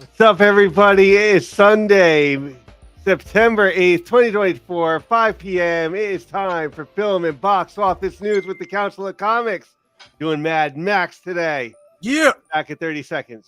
What's up, everybody? It is Sunday, September 8th, 2024, 5 p.m. It is time for film and box office news with the Council of Comics. Doing Mad Max today. Yeah. Back in 30 seconds.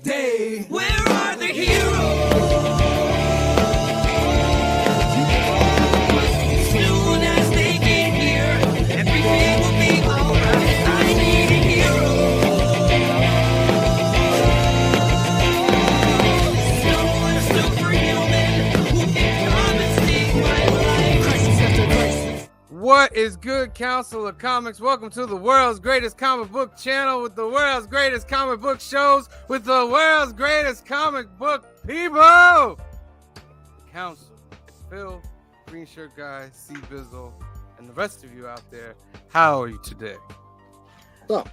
Day. Where are the heroes? Soon as they get here, everything will be alright. I need a hero. Someone superhuman who can come and save my life. Crisis after crisis. What is good, Council of Comics? Welcome to the world's greatest comic book channel with the world's greatest comic book shows with the world's greatest comic book people. Council, Phil, Green Shirt Guy, C Bizzle, and the rest of you out there. How are you today? So,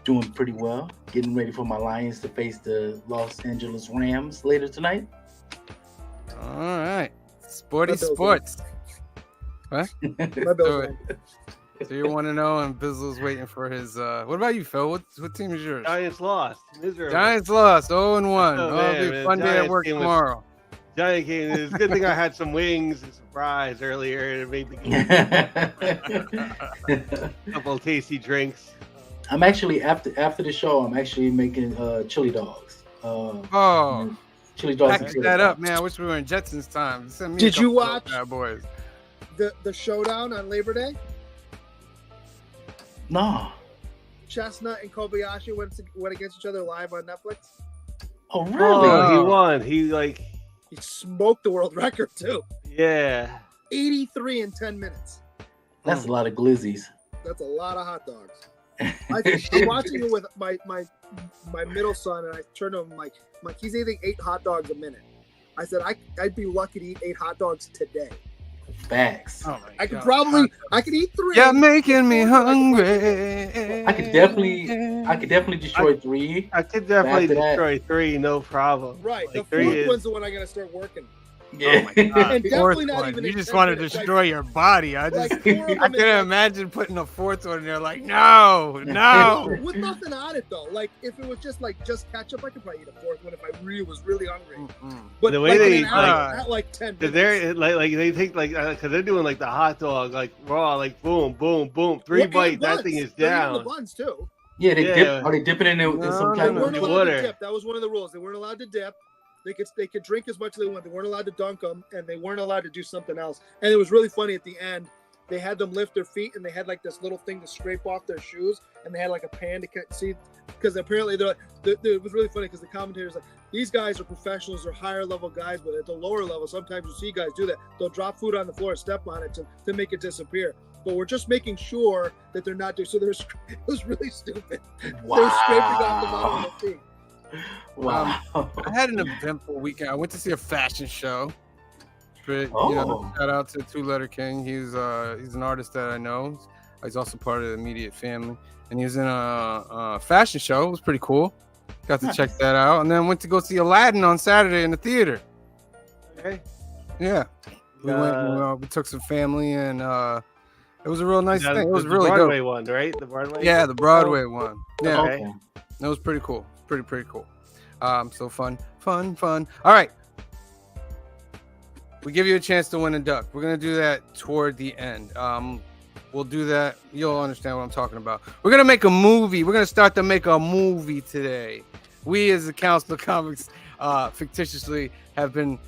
doing pretty well. Getting ready for my Lions to face the Los Angeles Rams later tonight. All right, sporty sports. What? My Bills win. So you're 1-0, and Bizzle's waiting for his. What about you, Phil? What team is yours? Giants lost. Miserable. Giants lost 0-1. Oh, It'll man, be a fun day at work tomorrow. Giant game. It's a good thing I had some wings and some fries earlier. And maybe a couple of tasty drinks. I'm actually after the show. I'm actually making chili dogs. Chili dogs. Package that up, man. I wish we were in Jetsons time. Send me Did you a couple watch of bad boys? the showdown on Labor Day? No. Chestnut and Kobayashi went against each other live on Netflix. Oh really? Oh, he won. He He smoked the world record too. yeah. 83 in 10 minutes. That's a lot of glizzies. That's a lot of hot dogs. I'm watching it with my middle son, and I turned to him like he's eating 8 hot dogs a minute. I said I'd be lucky to eat 8 hot dogs today. Facts. Oh I could eat 3. You're making me hungry. I could definitely destroy 3. I could definitely After that- destroy 3, no problem. Right. Like, The 3 fourth is- one's the one I'm gonna start working. Yeah. Oh my God. And Fourth definitely not one. even You in just 10 want to minutes, destroy your body. I just Like 4 of them I in, couldn't imagine putting a fourth one in there. Like, no. with nothing on it though. Like if it was just ketchup, I could probably eat a fourth one if I was really hungry. Mm-mm. But The way like they in an eat, hour, not like 10 Cause minutes. they're they take because they're doing like the hot dog like raw, like boom, boom, boom, 3 Well, and bites, that buns. thing is They're eating down. the buns too. Yeah, they Yeah. dip. Are they dipping in No, some They type weren't of allowed water. to dip. That was one of the rules. They weren't allowed to dip. They could drink as much as they want. They weren't allowed to dunk them, and they weren't allowed to do something else. And it was really funny at the end. They had them lift their feet, and they had like this little thing to scrape off their shoes, and they had like a pan to see, because apparently it was really funny because the commentators like these guys are professionals, they're higher level guys, but at the lower level, sometimes you see guys do that. They'll drop food on the floor, step on it to make it disappear. But we're just making sure that they're not doing. So it was really stupid. Wow. They're scraping off the bottom of their feet. Wow. I had an eventful weekend. I went to see a fashion show. But, Oh. shout out to Two Letter King. He's an artist that I know. He's also part of the immediate family, and he was in a fashion show. It was pretty cool. Got to check that out, and then went to go see Aladdin on Saturday in the theater. Okay. Yeah, we took some family, and it was a real nice thing. It was the really Broadway dope. one, right? The Broadway. Yeah, the Broadway one. Yeah, Okay. it was pretty cool. Pretty cool. So fun. All right. We give you a chance to win a duck. We're gonna do that toward the end. We'll do that. You'll understand what I'm talking about. We're gonna make a movie. We're gonna start to make a movie today. We, as the Council of Comics, fictitiously have been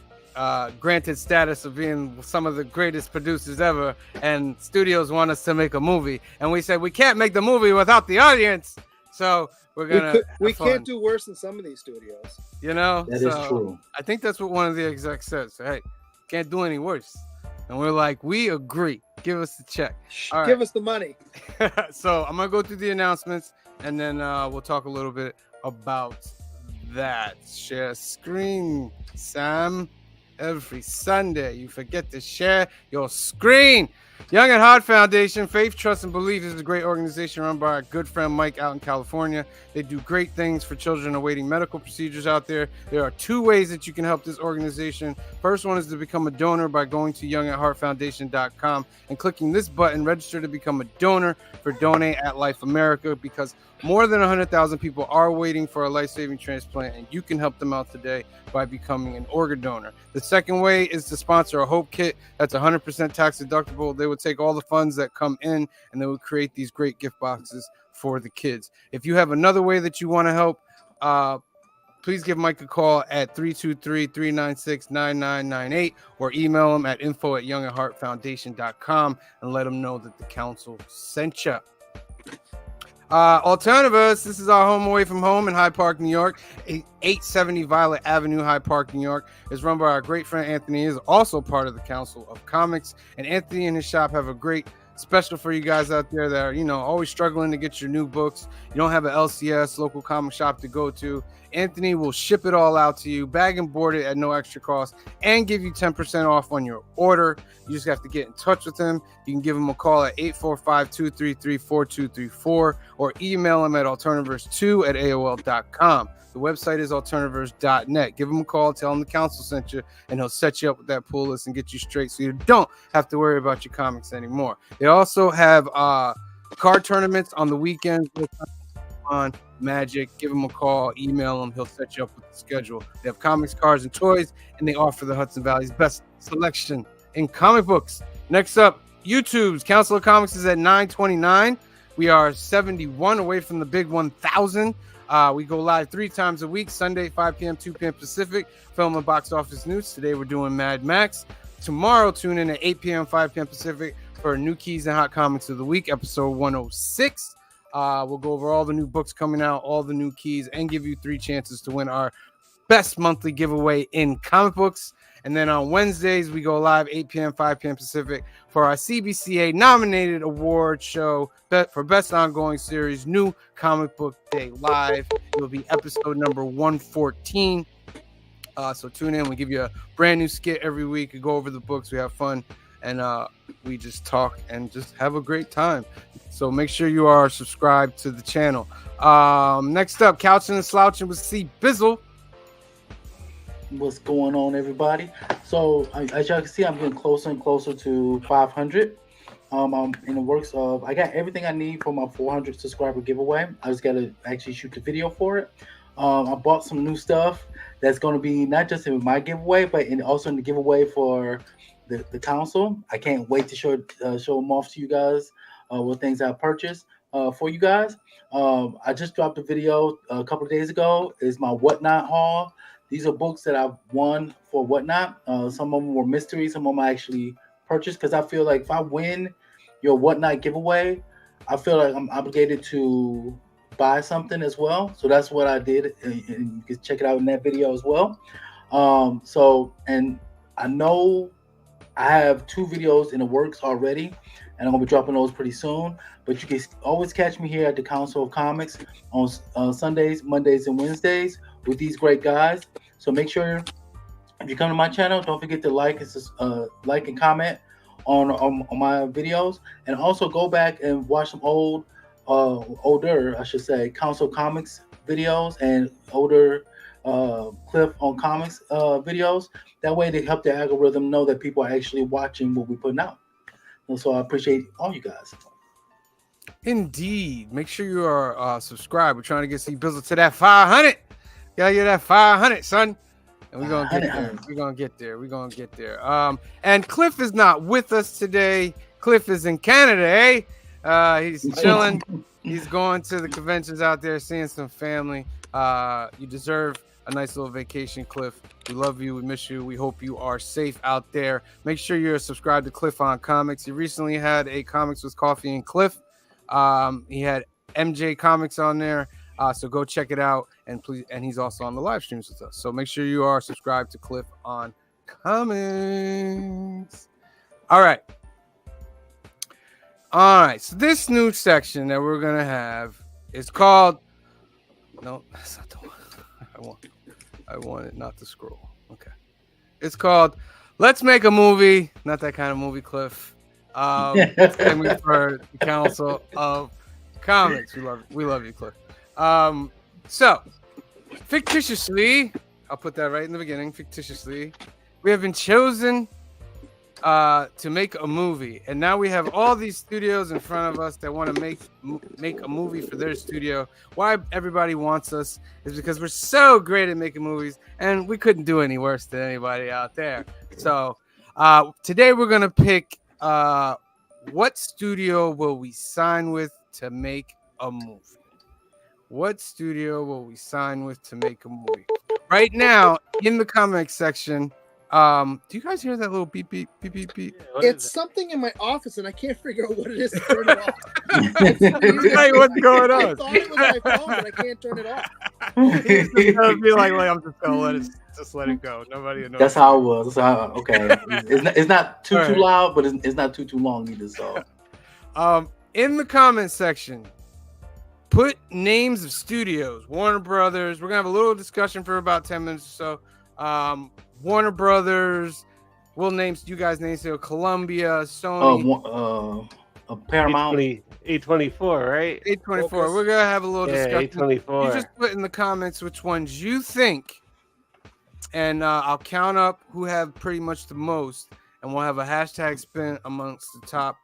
granted status of being some of the greatest producers ever, and studios want us to make a movie, and we said we can't make the movie without the audience, so we're gonna. We can't do worse than some of these studios. You know, That is true. I think that's what one of the execs says. Hey, Can't do any worse. And we're like, we agree. Give us the check. All right. Give us the money. So I'm gonna go through the announcements, and then we'll talk a little bit about that. Share screen, Sam. Every Sunday, you forget to share your screen. Young at Heart Foundation, Faith, Trust, and Belief is a great organization run by our good friend Mike out in California. They do great things for children awaiting medical procedures out there. There are 2 ways that you can help this organization. First one is to become a donor by going to youngatheartfoundation.com and clicking this button, register to become a donor for Donate at Life America, because more than 100,000 people are waiting for a life-saving transplant, and you can help them out today by becoming an organ donor. The second way is to sponsor a Hope Kit. That's 100% tax deductible. They would take all the funds that come in, and they would create these great gift boxes for the kids. If you have another way that you want to help, please give Mike a call at 323-396-9998 or email him at info@youngatheartfoundation.com and let him know that the council sent you. Alternativus, this is our home away from home in Hyde Park, New York. 870 Violet Avenue, Hyde Park, New York, is run by our great friend Anthony. He is also part of the Council of Comics, and Anthony and his shop have a great special for you guys out there that are, always struggling to get your new books. You don't have an LCS, local comic shop, to go to. Anthony will ship it all out to you, bag and board it at no extra cost, and give you 10% off on your order. You just have to get in touch with him. You can give him a call at 845-233-4234 or email him at alternativerse2@aol.com. The website is alternativerse.net. Give him a call, tell him the council sent you, and he'll set you up with that pull list and get you straight so you don't have to worry about your comics anymore. They also have card tournaments on the weekends on Magic. Give him a call, email him, he'll set you up with the schedule. They have comics, cards, and toys, and they offer the Hudson Valley's best selection in comic books. Next up, YouTube's Council of Comics is at 929. We are 71 away from the big 1,000. We go live 3 times a week, Sunday, 5 p.m., 2 p.m. Pacific, film and box office news. Today we're doing Mad Max. Tomorrow, tune in at 8 p.m., 5 p.m. Pacific for New Keys and Hot Comics of the Week, episode 106. We'll go over all the new books coming out, all the new keys, and give you 3 chances to win our best monthly giveaway in comic books. And then on Wednesdays, we go live 8 p.m., 5 p.m. Pacific for our CBCA nominated award show for Best Ongoing Series, New Comic Book Day Live. It will be episode number 114. So tune in. We give you a brand new skit every week. We go over the books. We have fun. And we just talk and just have a great time. So make sure you are subscribed to the channel. Next up, Couching and Slouching with C. Bizzle. What's going on, everybody? So as y'all can see, I'm getting closer and closer to 500. I'm in the works of, I got everything I need for my 400 subscriber giveaway. I just got to actually shoot the video for it. I bought some new stuff that's going to be not just in my giveaway, but also in the giveaway for the council. I can't wait to show them off to you guys, what things I purchased for you guys. I just dropped a video a couple of days ago. It's my Whatnot haul. These are books that I've won for Whatnot. Some of them were mysteries. Some of them I actually purchased, because I feel like if I win your Whatnot giveaway, I feel like I'm obligated to buy something as well. So that's what I did, and you can check it out in that video as well. And I know I have 2 videos in the works already, and I'm gonna be dropping those pretty soon. But you can always catch me here at the Council of Comics on Sundays, Mondays, and Wednesdays with these great guys. So make sure, if you come to my channel, don't forget to like and comment on my videos, and also go back and watch some older, I should say, Council Comics videos and older Cliff on Comics videos. That way, they help the algorithm know that people are actually watching what we're putting out. And so I appreciate all you guys. Indeed. Make sure you are subscribed. We're trying to get C Bizzle to that 500. Gotta get that 500, son. And we're gonna get there. We're gonna get there. We're gonna get there. And Cliff is not with us today. Cliff is in Canada, eh? He's chilling. He's going to the conventions out there, seeing some family. You deserve a nice little vacation, Cliff. We love you. We miss you. We hope you are safe out there. Make sure you're subscribed to Cliff on Comics. He recently had a Comics with Coffee and Cliff. He had MJ Comics on there. So go check it out, and please. And he's also on the live streams with us. So make sure you are subscribed to Cliff on Comics. All right. All right. So this new section that we're gonna have is called. No, that's not the one. I want it not to scroll. Okay. It's called "Let's Make a Movie." Not that kind of movie, Cliff. Segment for the Council of Comics. We love you, Cliff. So fictitiously, I'll put that right in the beginning. Fictitiously, we have been chosen to make a movie, and now we have all these studios in front of us that want to make a movie for their studio. Why everybody wants us is because we're so great at making movies, and we couldn't do any worse than anybody out there. So today we're gonna pick what studio will we sign with to make a movie. What studio will we sign with to make a movie? Right now, in the comics section, do you guys hear that little beep beep beep beep beep? It's something in my office, and I can't figure out what it is to turn it off. Like, what's going I on? thought it was my phone, but I can't turn it off. It's gonna be like, I'm just gonna let it go. Nobody knows. That's how it was. That's how, okay. It's not too Alright. loud, but it's not too long either. So In the comments section, put names of studios. Warner Brothers. We're gonna have a little discussion for about 10 minutes or so. Warner Brothers. We'll name you guys names here. Columbia, Sony, Paramount. A24, right? A24. Focus. We're gonna have a little Yeah, discussion. You A24. just put in the comments which ones you think, and I'll count up who have pretty much the most, and we'll have a hashtag spin amongst the top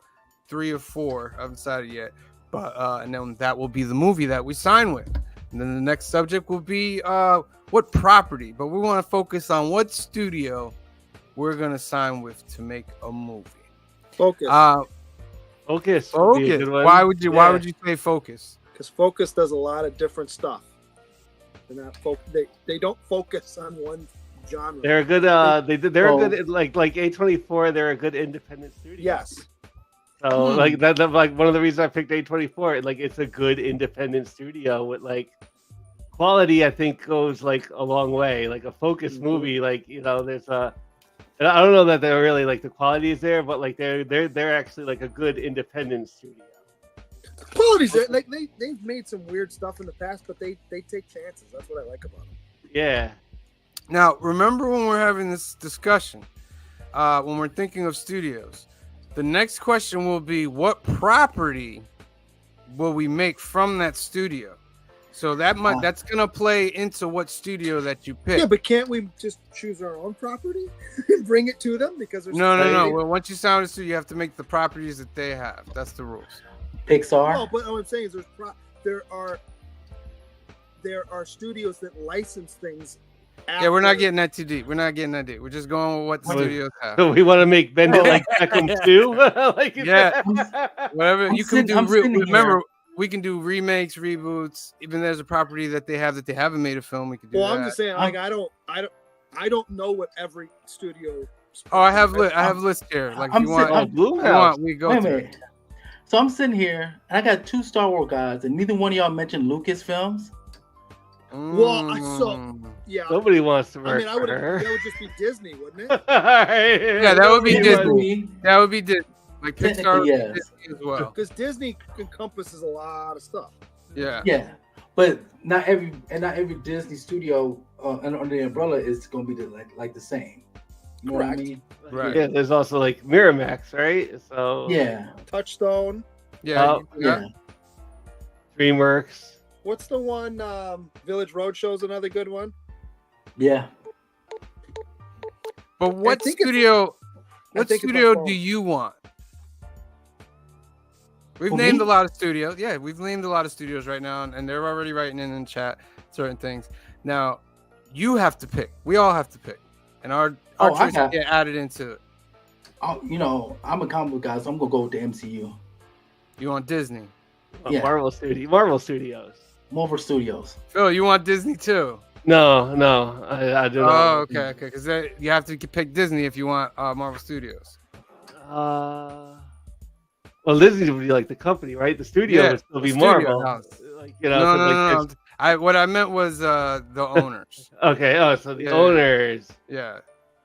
3 or 4. I haven't decided yet, but and then that will be the movie that we sign with. And then the next subject will be what property, but we want to focus on what studio we're gonna sign with to make a movie. Focus. Focus. would be a Focus. good one. Why would you Yeah. say Focus? Because Focus does a lot of different stuff. And that they don't focus on one genre. They're a good. They're Oh. a good like A24. They're a good independent studio. Yes. So like that like one of the reasons I picked A24. Like it's a good independent studio with like quality. I think goes like a long way. Like a Focus movie. Like there's a. And I don't know that they're really like the quality is there, but like they're actually like a good independent studio. Quality's there. Like they've made some weird stuff in the past, but they take chances. That's what I like about them. Yeah. Now, remember when we're having this discussion, when we're thinking of studios, the next question will be what property will we make from that studio? So that's gonna play into what studio that you pick. Yeah, but can't we just choose our own property and bring it to them? Because there's No. Well, once you sign a studio, you have to make the properties that they have. That's the rules. Pixar. No, but what I'm saying is there are studios that license things. Yeah, we're not after- getting that too deep. We're just going with what the studios have. So we want to make Bend It Like Beckham too. Like, Yeah. Whatever I'm you can sitting- I'm do. sitting Remember, here. we can do remakes, reboots. Even there's a property that they haven't made a film. We could do Well, that. I'm just saying, like I don't know what every studio. Oh, I have lists here. Like I'm you want, sitting- Bloomhouse. we go Wait a to. minute. So I'm sitting here and I got 2 Star Wars guys, and neither one of y'all mentioned Lucasfilms. Well, I saw- Mm. Yeah. Nobody wants to I work mean, for her. that would just be Disney, wouldn't it? Yeah, that would be Nobody Disney. wants- That would be Disney. Like Pixar Technically, would be yes. Disney as well. Because Disney encompasses a lot of stuff. Yeah. Yeah, but not every Disney studio under the umbrella is going to be like the same. You know what I Correct. mean? Right. Yeah, there's also like Miramax, right? So Yeah, Touchstone. Yeah. Oh, yeah. DreamWorks. What's the one? Village Roadshow's another good one. Yeah. But what think it's- studio? I What think it's studio my do phone. you want? We've For named me? a lot of studios. Yeah, we've named a lot of studios right now, and they're already writing in chat certain things. Now, you have to pick. We all have to pick, and our Oh, I choices have- get added into it. I'm a comic book guy, so I'm gonna go with the MCU, You want Disney? Yeah. Marvel Studios. Marvel Studios. Phil, you want Disney too? No, I do Oh, not. okay. Because you have to pick Disney if you want Marvel Studios. Well, Disney would be like the company, right? The studio Yeah, would still be the studio Marvel. house. Like, No, so, no, like, no. it's- What I meant was the owners. Okay. Oh, so the Yeah. owners. Yeah.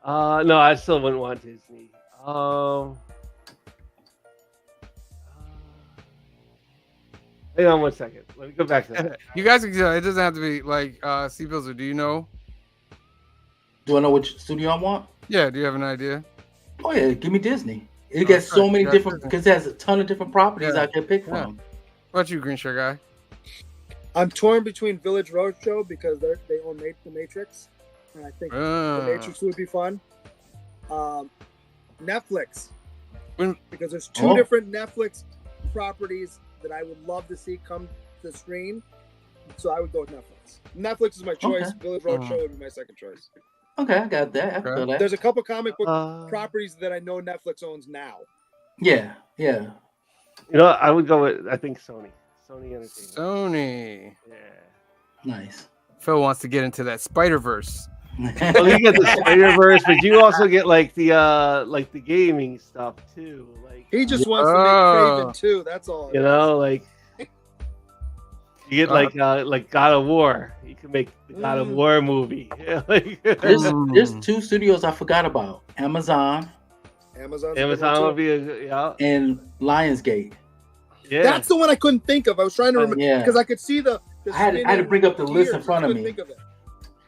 No, I still wouldn't want Disney. Hang on one second. Let me go back to that. You guys, it doesn't have to be like Sea Pills. Do you know? Do I know which studio I want? Yeah. Do you have an idea? Oh yeah, give me Disney. It Oh, gets sorry, so many you got different Disney. because it has a ton of different properties Yeah. I can pick Yeah. from. What about you, Green Shirt Guy? I'm torn between Village Roadshow because they own the Matrix, and I think the Matrix would be fun. Netflix, When- because there's two Oh. different Netflix properties that I would love to see come to the screen. So I would go with Netflix. Netflix is my choice. Okay. Village Roadshow would be my second choice. Okay, I got that. I Okay. feel that. There's a couple comic book Uh, properties that I know Netflix owns now. Yeah. You know, I would go with, I think, Sony. Sony Entertainment. Sony. Yeah. Nice. Phil wants to get into that Spider-Verse. Well, you get the Spider-Verse, but you also get like the gaming stuff too. Like, He just wants to Oh. make Craven too. That's all. you know, like you get like God of War. You can make the God of War movie. Like, There's two studios I forgot about: Amazon Amazon would be a and Lionsgate. yeah. That's the one I couldn't think of. I was trying to remember Yeah. because I could see the. I had to bring up the list in gears. front I of couldn't me. think of it.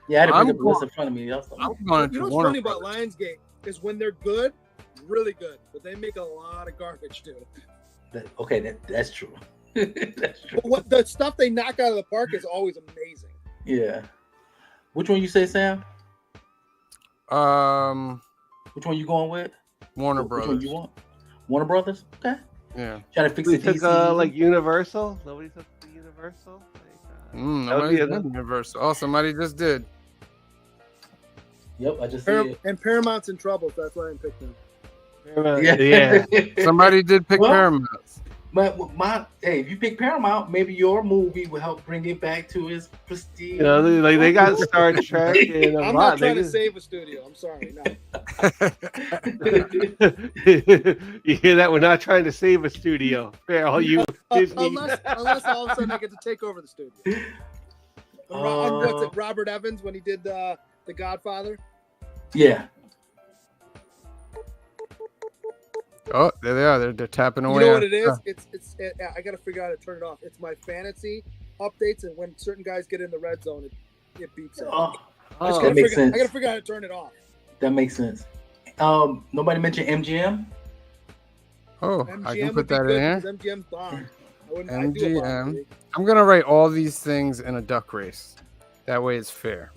Yeah, I had to bring I'm up the list going- in front of me. That's I'm going You to know what's Warner funny about Brothers. Lionsgate is when they're good, really good, but they make a lot of garbage too. that's true. That's true. But what the stuff they knock out of the park is always amazing. Yeah. Which one you say, Sam? Which one you going with? Warner Which one Brothers. you want? Warner Brothers? Okay. Yeah. Trying to fix We the took DC. like Universal. Nobody took the Universal. Like, that would Nobody be did Universal. Oh, somebody just did. Yep, I just see it. And Paramount's in trouble, so that's why I picked them. Paramount. Yeah. Somebody did pick Well, Paramount. Hey, if you pick Paramount, maybe your movie will help bring it back to its prestige. You know, they got Star Trek and a I'm lot. not trying They to save a studio. I'm sorry. No. you hear that? We're not trying to save a studio. For all you Disney. Unless all of a sudden I get to take over the studio. What's it? Robert Evans when he did The Godfather. Yeah. Oh, there they are. They're tapping You away. know on- what it is? I got to figure out how to turn it off. It's my fantasy updates, and when certain guys get in the red zone, it beeps out. I Oh, That makes sense. got to figure out how to turn it off. That makes sense. Nobody mentioned MGM. Oh, MGM I can would put be that good in here. because MGM's bomb. I'd do a bomb MGM. movie. I'm gonna write all these things in a duck race. That way it's fair.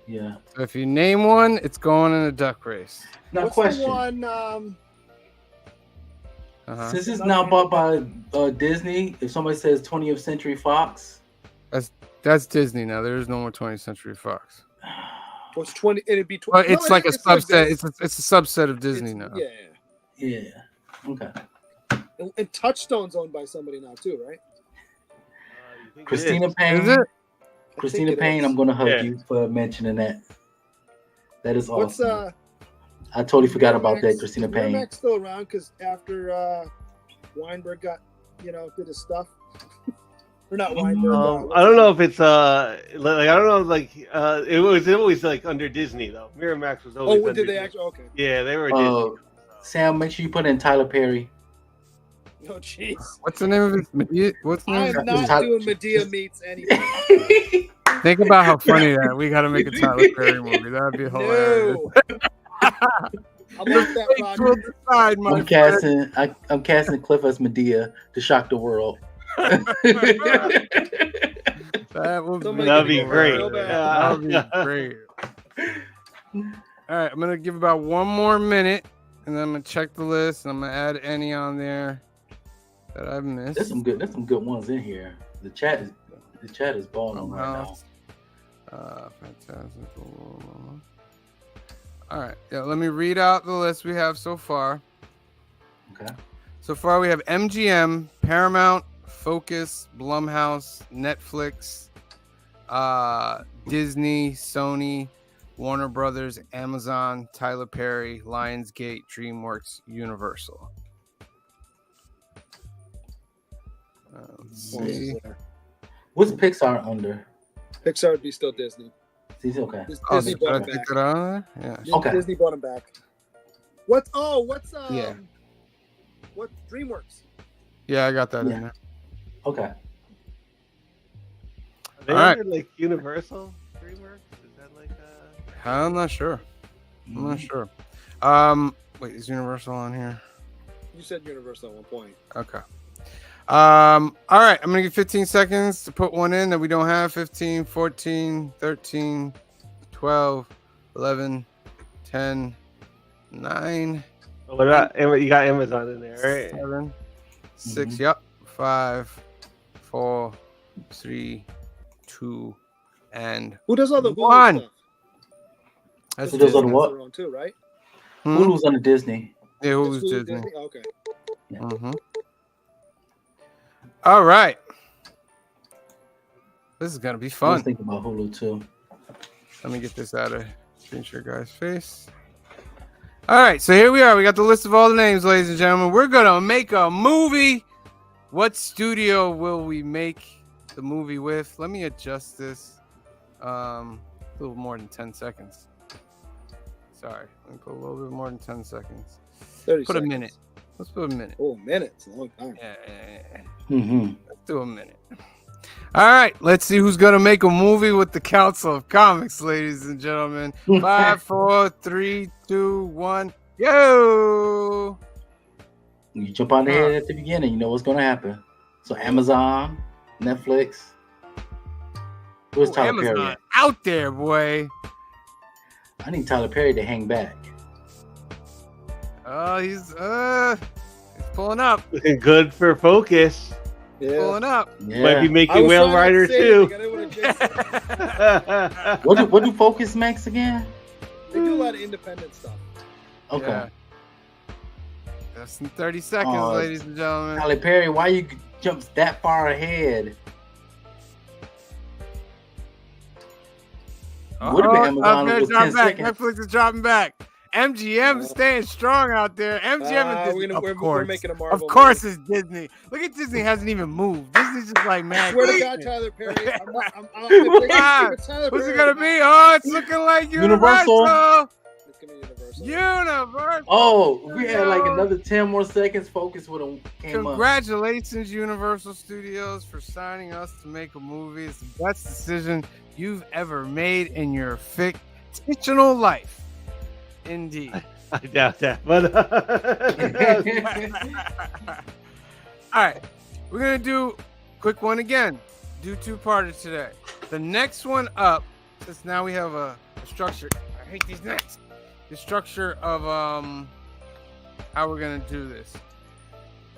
Yeah. So if you name one, it's going in a duck race. Now, What's question. the one? Uh-huh. Since it's now bought by Disney, if somebody says 20th Century Fox, That's Disney now. There is no more 20th Century Fox. What's 20? It'd be 20. Well, it's like a subset. It's a subset of Disney now. Yeah. yeah. Okay. And Touchstone's owned by somebody now too, right? you think it Christina is? Payne. Is it? I Christina think it Payne, is. I'm gonna hug Yeah. you for mentioning that. That is What's awesome. I totally forgot about that, Miramax- Christina is Payne. Miramax still around because after Weinberg got did his stuff, or not Weinberg? I don't know if it's like I don't know like it was always like under Disney though. Miramax was always. Oh, under did they Disney. actually? Okay. Yeah, they were Disney. Oh, Sam, make sure you put in Tyler Perry. Oh, jeez. What's the name of it? Medea? What's the I name? am not Tyler- doing Medea meets anything. Think about how funny that. We got to make a Tyler Perry movie. That'd be hilarious. No. I'm off that Fates will project. decide, my I'm friend. I'm casting Cliff as Medea to shock the world. That would Somebody That'd get be it great. real bad. That would be great. All right, I'm gonna give about 1 more minute, and then I'm gonna check the list, and I'm gonna add any on there that I've missed. There's some good ones in here. The chat is balling right now. Fantastic. All right, yeah. Let me read out the list we have so far. Okay. So far, we have MGM, Paramount, Focus, Blumhouse, Netflix, Disney, Sony, Warner Brothers, Amazon, Tyler Perry, Lionsgate, DreamWorks, Universal. Let's see. What's Pixar under? Pixar would be still Disney. Okay. Oh, Disney so bought I him take back. that out of there? Yeah. Okay. Disney bought him back. What's Yeah. What's DreamWorks? Yeah, I got that Yeah. in there. Okay. Are they All right. under like Universal DreamWorks? Is that like I'm not sure. I'm not Mhm. sure. Wait, is Universal on here? You said Universal at one point. Okay. All right. I'm gonna give 15 seconds to put one in that we don't have. 15, 14, 13, 12, 11, 10, 9, Oh, what about you got Amazon in there, right? 7, 6. Mhm. Yep. 5, 4, 3, 2, and Who does all the Hulu One. stuff? that's Who does all Disney. the what? Their own too, right? Hmm? Hulu's under Disney. Yeah, It's who's Hulu, Disney? Okay. Mm-hmm. All right. This is gonna be I was fun. thinking about Hulu too. Let me get this out of screen share guy's face. All right, so here we are. We got the list of all the names, ladies and gentlemen. We're gonna make a movie. What studio will we make the movie with? Let me adjust this. A little more than 10 seconds. Sorry, let me put a little bit more than 10 seconds. 30 Put a seconds. minute. Let's put a minute. Oh, minutes. A long time. Yeah. Mm-hmm. Let's do a minute. All right, let's see who's gonna make a movie with the Council of Comics, ladies and gentlemen. 5, 4, 3, 2, 1, go! You jump on the head at the beginning, you know what's gonna happen. So Amazon, Netflix. Where's Oh, Tyler Amazon Perry? out there, boy. I need Tyler Perry to hang back. Oh, he's pulling up, Looking good for focus. Yeah. pulling up. Might be Yeah. making Whale Rider too. What do Focus makes again? They do a lot of independent stuff. Okay. Yeah. That's in 30 seconds, Oh, ladies and gentlemen. Tyler Perry, why you jump that far ahead? Would have been Amazon Netflix with drop 10 back. seconds. Netflix is dropping back. MGM is staying strong out there. MGM and Disney, We're making a Marvel. Of course, it's Disney. Look at Disney hasn't even moved. Disney's just like, I man. swear to God, Tyler Perry. If it's Tyler What's Perry, it gonna be? Oh, it's looking like Universal. Universal. It's gonna be Universal. Universal. Oh, if we had like another 10 more seconds, Focus would have came up. Congratulations, Universal Studios, for signing us to make a movie. It's the best decision you've ever made in your fictional life. Indeed. I doubt that, but All right, we're gonna do quick one again. Do two-parter today. The next one up, since now we have a structure. I hate these next. The structure of how we're gonna do this.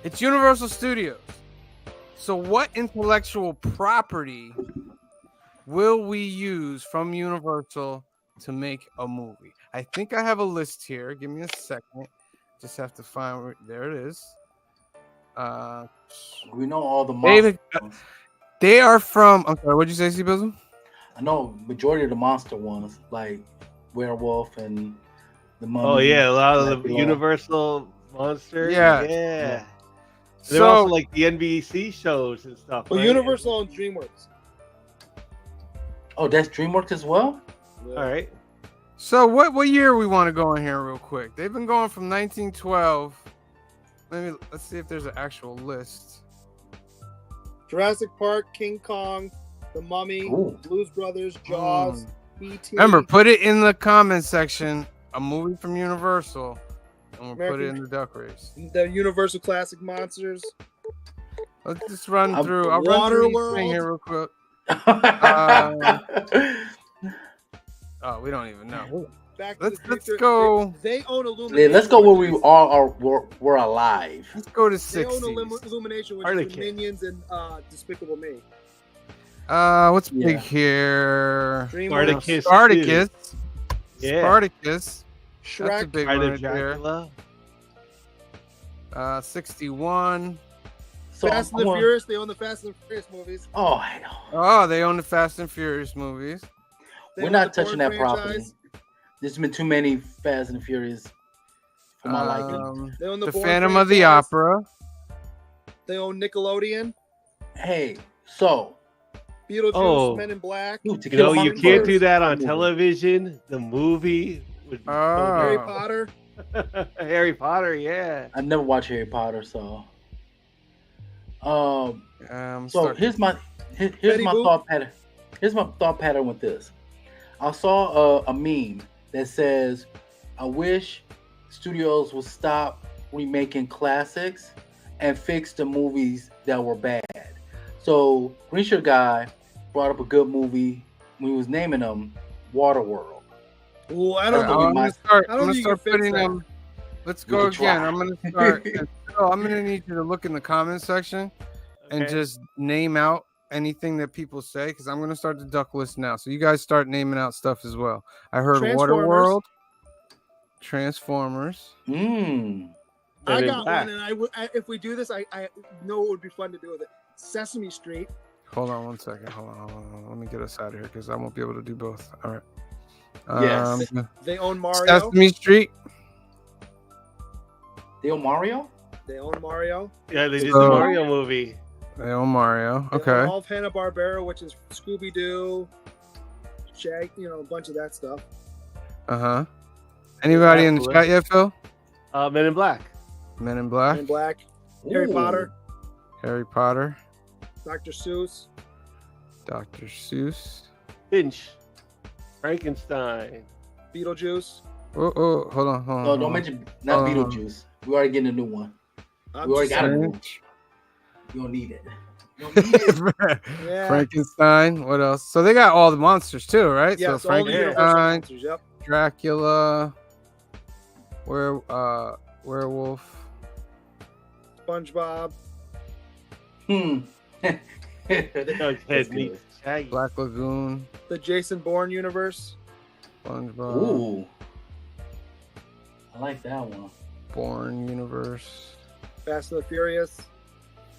It's Universal Studios. So what intellectual property will we use from Universal to make a movie? I think I have a list here. Give me a second. Just have to find where there it is. We know all the David, monster ones. they are from. I'm sorry. What'd you say, C-Bizzle? I know majority of the monster ones, like Werewolf and the Mummy. oh yeah, a lot of the Dracula. Universal monsters. Yeah. yeah. They're So also like the NBC shows and stuff. Well, right? Universal and DreamWorks. Oh, that's DreamWorks as well? Yeah. All right. So what year we want to go in here real quick? They've been going from 1912. Let's see if there's an actual list. Jurassic Park, King Kong, The Mummy, Ooh. Blues Brothers, Jaws, E.T. Remember, put it in the comment section. A movie from Universal, and we'll put it in the duck race. the Universal Classic Monsters. Let's just run I'm- through. I'll run through each Waterworld. thing here real quick. Oh, we don't even know. Back to Let's the Future. go. They own Yeah, Illumination. let's go where which we is- all are. We're alive. Let's go to They own 60s. Illumination, which Arctic is Kid. Minions and Despicable Me. What's Yeah. big here? DreamWorks, Spartacus. Spartacus. Yeah. Spartacus. That's a Shrek, big Bride one of right there. Dracula. 61. So Fast and the Furious. They own the Fast and the Furious movies. Oh, hell. Oh, they own the Fast and Furious movies. They We're own not the touching Bourne that property. franchise. There's been too many Fast and Furious for my liking. They own The Bourne Phantom of the franchise. Opera. They own Nickelodeon. Hey, so Beetlejuice, Oh. Men in Black, Ooh, To You Kill know, a you Mockingbird. can't do that on Movie. television. The movie would be so Harry Oh. Potter. good. Harry Potter, yeah. I never watched Harry Potter, so. So Start- here's my Betty Boop. thought pattern. Here's my thought pattern with this. I saw a meme that says, "I wish studios would stop remaking classics and fix the movies that were bad." So Green Shirt Guy brought up a good movie when he was naming them, Waterworld. Ooh, I That's don't gonna know. be my- I don't think you can fix putting that. them. Let's We go can again. try. I'm gonna start. Phil, I'm gonna need you to look in the comment section and Okay. just name out anything that people say because I'm gonna start the duck list now. So you guys start naming out stuff as well. I heard Transformers. Waterworld, Transformers. Mmm. I Men in got Black. one, and if we do this, I know it would be fun to do with it. Sesame Street. Hold on one second. Hold on. Let me get us out of here because I won't be able to do both. All right. Yes. They own Mario. Sesame Street. They own Mario? They own Mario. Yeah, they did So- the Mario movie. They own Mario. They Okay. own all of Hanna-Barbera, which is Scooby Doo, Shag, a bunch of that stuff. Uh-huh. Anybody in the Absolutely. chat yet, Phil? Men in Black. Men in Black, Men in Black, Harry Ooh. Potter, Harry Potter, Dr. Seuss. Dr. Seuss. Finch. Frankenstein. Beetlejuice. Oh, hold on. No, don't mention not Uh, Beetlejuice. We already getting a new one. I'm We already just got saying. it. You don't need it. You don't need it. Yeah. Frankenstein. What else? So they got all the monsters too, right? Yes, so all the Universal Frankenstein, monsters. Yep. Dracula, werewolf. SpongeBob. Doug's head meets Shaggy. Black Lagoon, The Jason Bourne universe. SpongeBob, Ooh. I like that one. Bourne Universe, Fast and the Furious.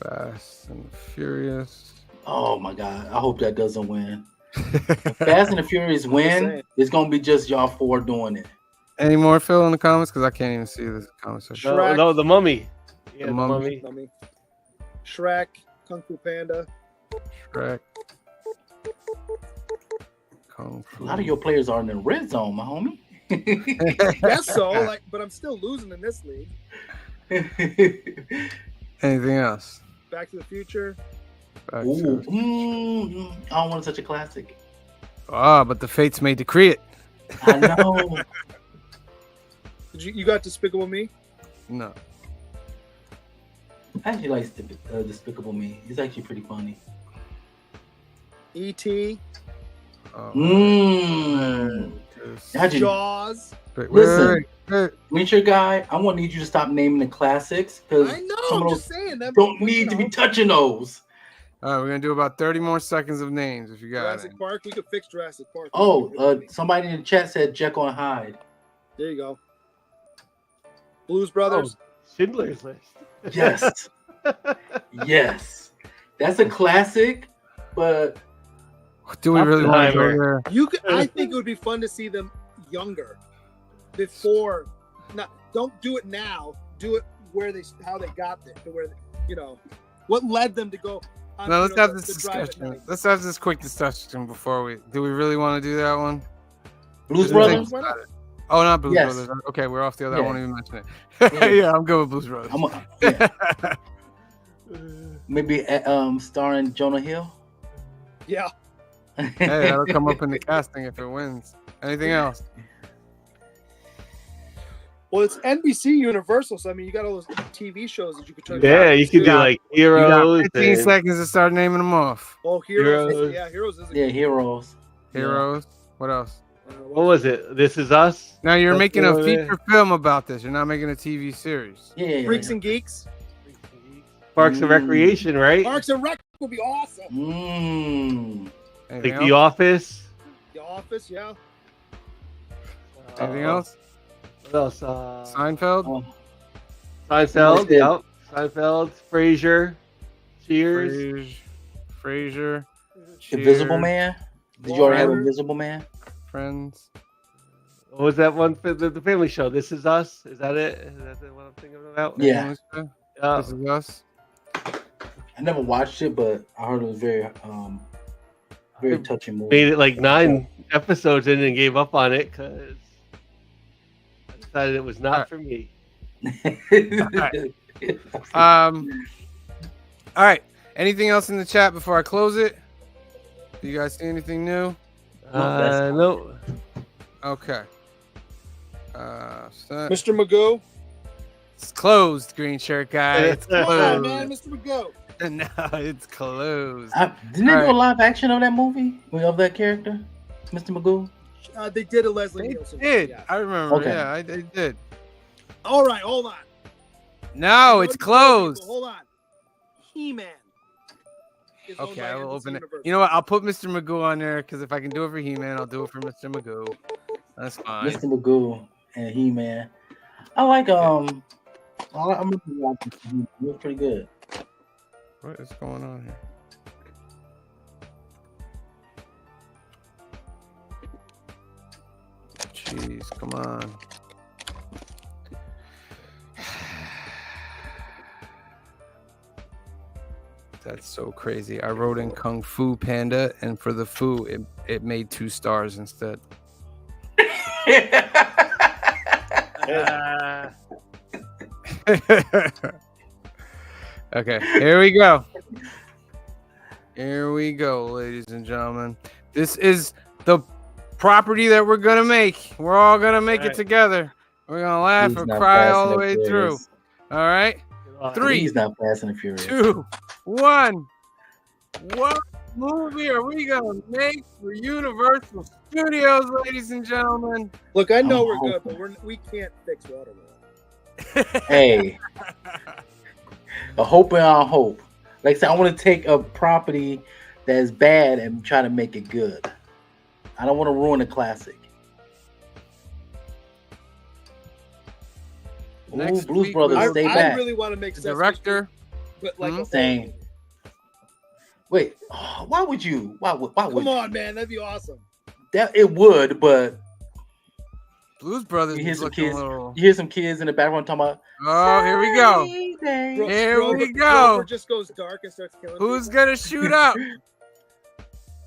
Fast and Furious. Oh my god. I hope that doesn't win. If Fast and the Furious win, saying. it's gonna be just y'all four doing it. Any more, Phil, in the comments? Because I can't even see this comment section. No, Shrek. no, the Mummy. Yeah, The the Mummy. Mummy. Shrek. Kung Fu Panda. Shrek. Kung A Fu. lot of your players are in the red zone, my homie. Guess so. But I'm still losing in this league. Anything else? Back to the Future. Back to- Ooh, I don't want to touch a classic. But the fates may decree it. I know. Did you got Despicable Me? No. I actually like Despicable Me. He's actually pretty funny. E.T. Oh, Mmm. How'd you- Jaws. Listen. wait. Winter Guy, I'm gonna need you to stop naming the classics because I know. some I'm of just those saying. That don't need to be touching those. All right, we're gonna do about 30 more seconds of names if you got Jurassic it. Park. We could fix Jurassic Park. Somebody in the chat said Jekyll and Hyde. There you go. Blues Brothers. Schindler's List. Yes. Yes. That's a classic, but Do we really want to go Oppenheimer. there? You could. I think it would be fun to see them younger, before. Not. Don't do it now. Do it how they got there, to where what led them to go. On, No, let's have this the drive at discussion. night. Let's have this quick discussion before we. Do we really want to do that one? Blues Just Brothers. think about it. Oh, not Blues Yes. Brothers. Okay, we're off the other. I Yeah. won't even mention it. Yeah. Yeah, I'm good with Blues Brothers. Yeah. Maybe starring Jonah Hill. Yeah. Hey, that'll come up in the casting if it wins. Anything else? Well, it's NBC Universal, so I mean, you got all those TV shows that you could turn. Yeah, you could do got- like You got Heroes. 15 and- seconds to start naming them off. Oh, Heroes. Heroes. Yeah, Heroes is. Yeah, Heroes. Heroes. What else? What was it? This Is Us? Now you're That's making a one of it. feature film about this. You're not making a TV series. Yeah. Freaks and Geeks. Parks and Recreation, right? Parks and Rec would be awesome. Mmm. Anything Like else? The Office. The Office, yeah. Anything else? What else? Seinfeld. Oh, Seinfeld. Yeah. Yep. Seinfeld. Frasier. Cheers. Frasier. Invisible Man. Did you already have Water. Invisible Man? Friends. What was that one for the family show? This Is Us. Is that it? Is that the one I'm thinking about? Yeah. Yeah. This Is Us. I never watched it, but I heard it was very Very touching movie. Made it like 9 episodes in and gave up on it because I decided it was not for me. All right. Anything else in the chat before I close it? Do you guys see anything new? No. Okay. Mr. Magoo. It's closed, green shirt guy. It's Come on, closed. man, Mr. Magoo. No, it's closed. Didn't they do a live action of that movie? Of that character, Mr. Magoo? They did a Leslie They Nielsen. did. Yeah. I remember. Okay. Yeah, they did. All right, hold on. No, it's closed. Hold on. He-Man. is owned Okay, by I will NBC open it. Universal. You know what? I'll put Mr. Magoo on there because if I can do it for He-Man, I'll do it for Mr. Magoo. That's fine. Mr. Magoo and He-Man. I like I'm watching it. It was pretty good. What is going on here? Jeez, come on. That's so crazy. I wrote in Kung Fu Panda, and for the Fu, it made 2 stars instead. Okay, here we go. Here we go, ladies and gentlemen. This is the property that we're gonna make. We're all gonna make it together. We're gonna laugh He's or not cry Fast all the and way through. Furious. All right, 3, He's not Fast and Furious. 2, 1. What movie are we gonna make for Universal Studios, ladies and gentlemen? Look, I know I'm we're good, hoping. but we can't fix Waterworld. Hey, a hope and a hope. Like I said, I want to take a property that is bad and try to make it good. I don't want to ruin a classic. Ooh, Next Blues week Brothers, we'll- stay I back. really want to make The Sesame director. Street, but like a Same. whole- Wait, why would you? Why would Come on, man, that'd be awesome. that? It would, but Blues Brothers You hear is some looking a kids- little. you hear some kids in the background talking about. Oh, here we go. Bro, Here Grover- we go. Grover just goes dark and starts killing Who's people. gonna shoot up?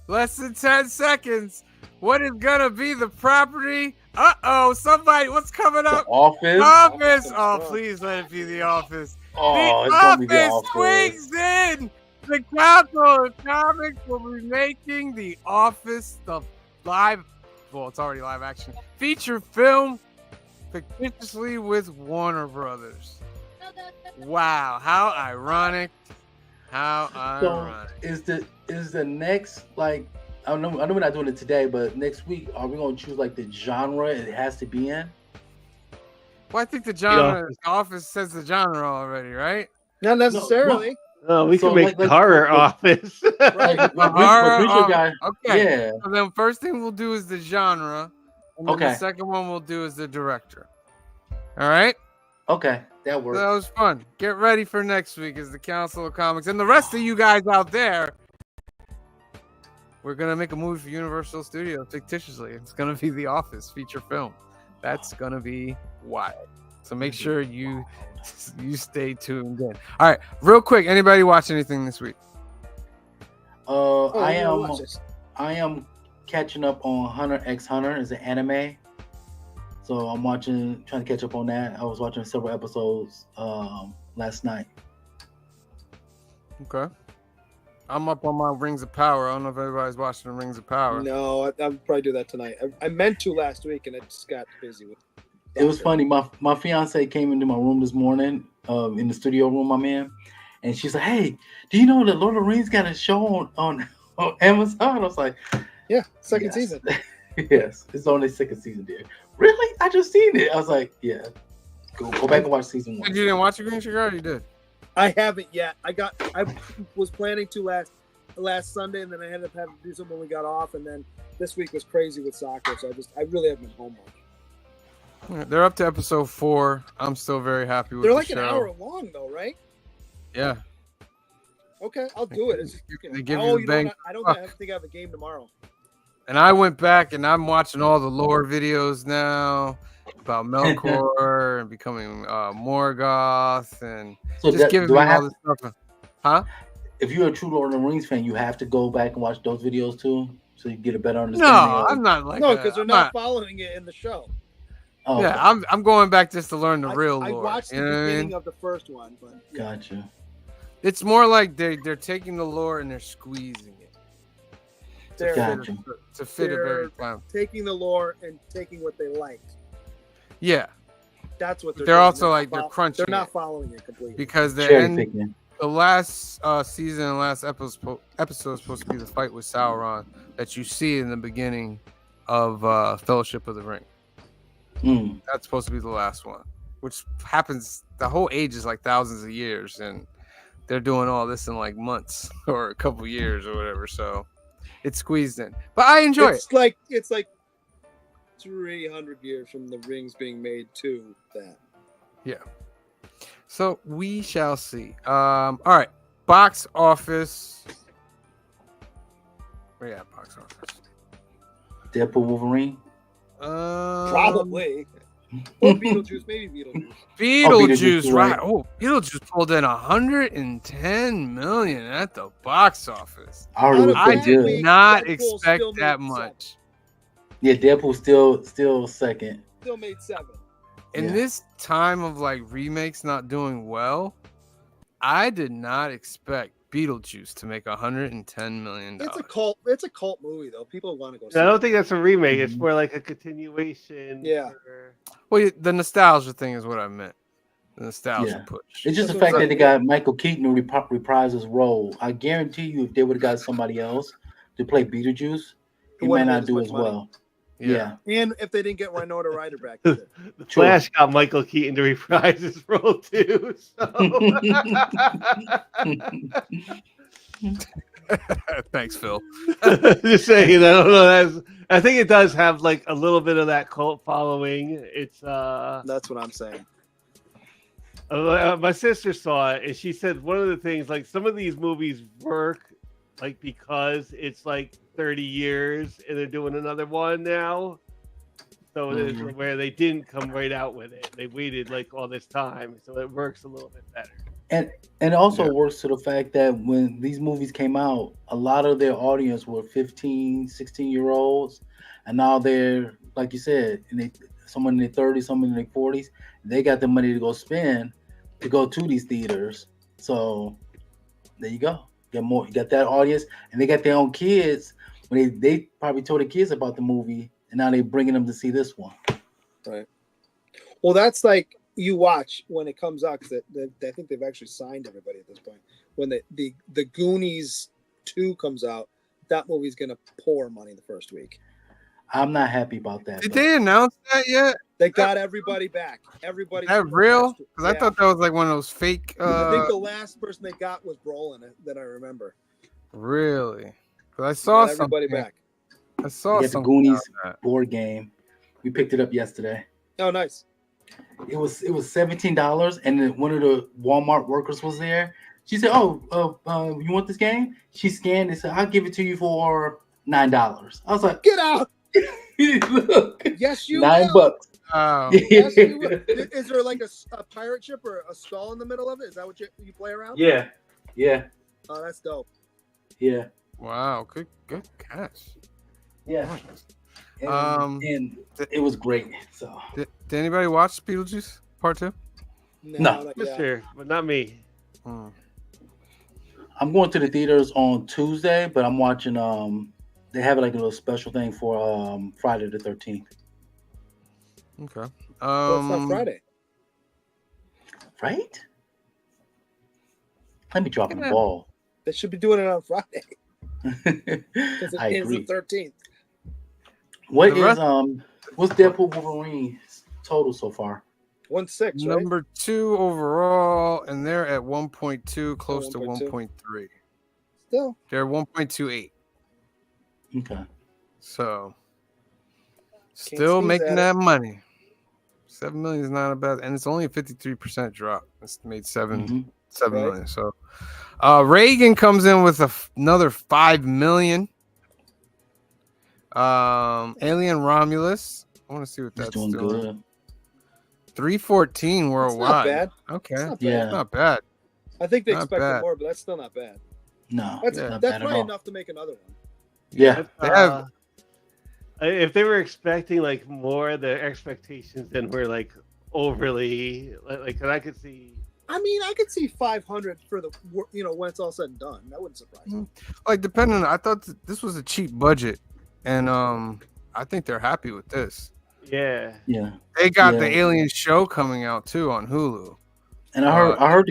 Less than 10 seconds. What is gonna be the property? Uh-oh, somebody, what's coming The up? Office. Office. Oh, please let it be The Office. Oh, it's The gonna be The Office Office. swings in. The Council of Comics will be making The Office the live, well, it's already live action, feature film fictitiously with Warner Brothers. Wow, how ironic. How So ironic. is the next, like, I know we're not doing it today, but next week are we gonna choose like the genre it has to be in? Well, I think the genre, The Office says the genre already, right? Not necessarily. Oh, we So, can make like, horror like- office. Like, Horror, Richard guy, Okay. yeah. So then first thing we'll do is the genre. And then Okay. the second one we'll do is the director. All right? Okay, that So works. that was fun. Get ready for next week as the Council of Comics. And the rest of you guys out there, we're going to make a movie for Universal Studios fictitiously. It's going to be The Office feature film. That's going to be wild. So make sure you stay tuned in. All right, real quick, anybody watch anything this week? Oh, I yeah, am watch this. catching up on Hunter x Hunter. Is an anime, so I'm trying to catch up on that. I was watching several episodes last night. Okay. I'm up on my Rings of Power. I don't know if everybody's watching the Rings of Power. No, I'll probably do that tonight. I meant to last week, and I just got busy with. It was funny. My fiance came into my room this morning, in the studio room I'm in, and she's like, "Hey, do you know that Lord of the Rings got a show on Amazon?" I was like, Yeah, second Yes. season. "Yes, it's on their second season, dear." Really? I just seen it. I was like, "Yeah, go back and watch season one." You didn't watch it, Green Sugar? You did. I haven't yet. I was planning to last Sunday, and then I ended up having to do something when we got off, and then this week was crazy with soccer, so I really haven't been home much. Yeah, they're up to episode 4. I'm still very happy with They're the like show. an hour long, though, right? Yeah. Okay, I'll do it. It's just, They give you the know bang what? I don't fuck. think I have a game tomorrow. And I went back and I'm watching all the lore videos now about Melkor and becoming Morgoth and So just giving do me I all have this stuff. Huh? if you're a true Lord of the Rings fan, you have to go back and watch those videos too, so you get a better No, understanding. I'm not like No, that. because they're I'm not following it in the show. Oh, Yeah, I'm going back just to learn the real I lore. watched the you know what I beginning mean? of the first one, but yeah. gotcha. It's more like they're taking the lore and they're squeezing it They're Gotcha. to fit it very time. taking the lore and taking what they liked. Yeah, That's what they're they're doing. also not like they're crunching They're not it following it completely. because the Cherry end, picking. the last season and last episode is supposed to be the fight with Sauron that you see in the beginning of Fellowship of the Ring. Mm. That's supposed to be the last one, which happens. The whole age is like thousands of years, and they're doing all this in like months or a couple years or whatever. So it's squeezed in, but I enjoy it. It's like 300 years from the rings being made to that. Yeah. So we shall see. All right. Box office. Where at box office? Deadpool Wolverine. Probably. Or Beetlejuice, maybe Beetlejuice. Beetlejuice, Beetlejuice, right? right. Oh, Beetlejuice pulled in 110 million at the box office. I already was Out of I pretty that did good. week, not Deadpool expect still that made much. Yeah, Deadpool still second. Still made 7. In Yeah. this time of like remakes not doing well, I did not expect Beetlejuice to make 110 million It's a dollars. cult movie though. People want to go see I don't it. think that's a remake. It's Mhm. more like a continuation. Yeah. for- Well, the nostalgia thing is what I meant. The nostalgia Yeah. push. It's just That's the what fact I'm that they saying. got Michael Keaton to reprise his role. I guarantee you, if they would have got somebody else to play Beetlejuice, he might wouldn't have not made do as as much money. well. Yeah. And if they didn't get Winona Ryder back either. The Sure. Flash got Michael Keaton to reprise his role too. So. Thanks, Phil. Just saying, I don't know. I think it does have like a little bit of that cult following. It's That's what I'm saying. my sister saw it and she said one of the things, like some of these movies work like because it's like 30 years and they're doing another one now. So it's Mhm. where they didn't come right out with it. They waited like all this time. So it works a little bit better. And it also Yeah. works to the fact that when these movies came out, a lot of their audience were 15, 16-year-olds. And now they're, like you said, someone in their 30s, someone in their 40s. They got the money to go spend to go to these theaters. So there you go. You got that audience, and they got their own kids. When they probably told the kids about the movie, and now they're bringing them to see this one. Right. Well, that's like you watch when it comes out because I think they've actually signed everybody at this point. When the Goonies 2 comes out, that movie's gonna pour money the first week. I'm not happy about that. Did though. they announce that yet? They got everybody back. Everybody. Is that from the real? last- Because I yeah. thought that was like one of those fake. I think the last person they got was Brolin that I remember. Really? Because I They saw got everybody something. back. I saw We got the something. Goonies on that. board game. We picked it up yesterday. Oh, nice. It was $17, and then one of the Walmart workers was there. She said, "Oh, you want this game?" She scanned and said, "I'll give it to you for $9." I was like, Get out. "Look, Yes, you $9." will. Oh, Yes, you will. Is there like a pirate ship or a skull in the middle of it? Is that what you play around? Yeah, yeah, Oh, that's dope. yeah, wow. Good catch. yeah. And, Um, and it was great. So Did anybody watch Beetlejuice Part 2? No. not yet. Mister, but not me. Hmm. I'm going to the theaters on Tuesday, but I'm watching. They have like a little special thing for Friday the 13th. Okay. Well, it's not Friday. Right? Let me drop the Yeah. ball. They should be doing it on Friday because it I is the agree. 13th. What The is rest- what's Deadpool Wolverine's total so far? 1-6, right? Number 2 overall, and they're at 1.2, close to 1.2. 1.3. Still, They're 1.28. Okay. So, still sneeze making at that money. 7 million is not a bad, and it's only a 53% drop. It's made seven Mhm. seven Right. million. So, Reagan comes in with another 5 million. Alien Romulus. I want to see what He's that's doing doing. good. 314 it's not worldwide. bad. Okay, It's not bad. Yeah. not bad. I think they Not expected bad. more, but that's still not bad. No, That's Yeah. not that's bad at probably all. enough to make another one. Yeah. They have If they were expecting like more, the expectations then were like overly like 'cause I could see. I mean, I could see 500 for the when it's all said and done. That wouldn't surprise me. like depending. I thought this was a cheap budget, and I think they're happy with this. Yeah, Yeah. They got Yeah. the Alien show coming out too on Hulu. And I heard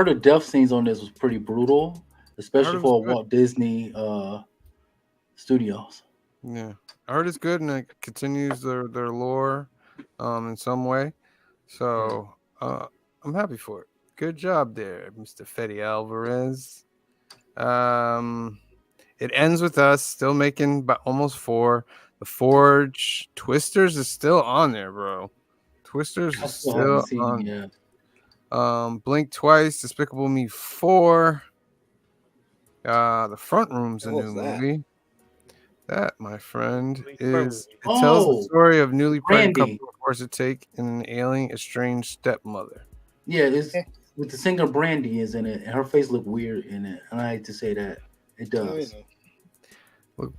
the death scenes on this was pretty brutal, I heard especially it was for good. Walt Disney Studios. Yeah, I heard it's good and it continues their lore, in some way. So I'm happy for it. Good job there, Mr. Fetty Alvarez. It ends with us still making about almost 4. The Forge Twisters is still on there, bro. Twisters I is still haven't still seen it on. yet. Blink Twice, Despicable Me 4. The Front Room's a What new was that? movie. That, my friend, Wait, Front is it Room. tells the Oh, story of newly pregnant Brandy. couple who forced to take in an alien estranged stepmother. Yeah, it's with the singer Brandy is in it, and her face look weird in it. And I hate to say that. It Oh, does. Look,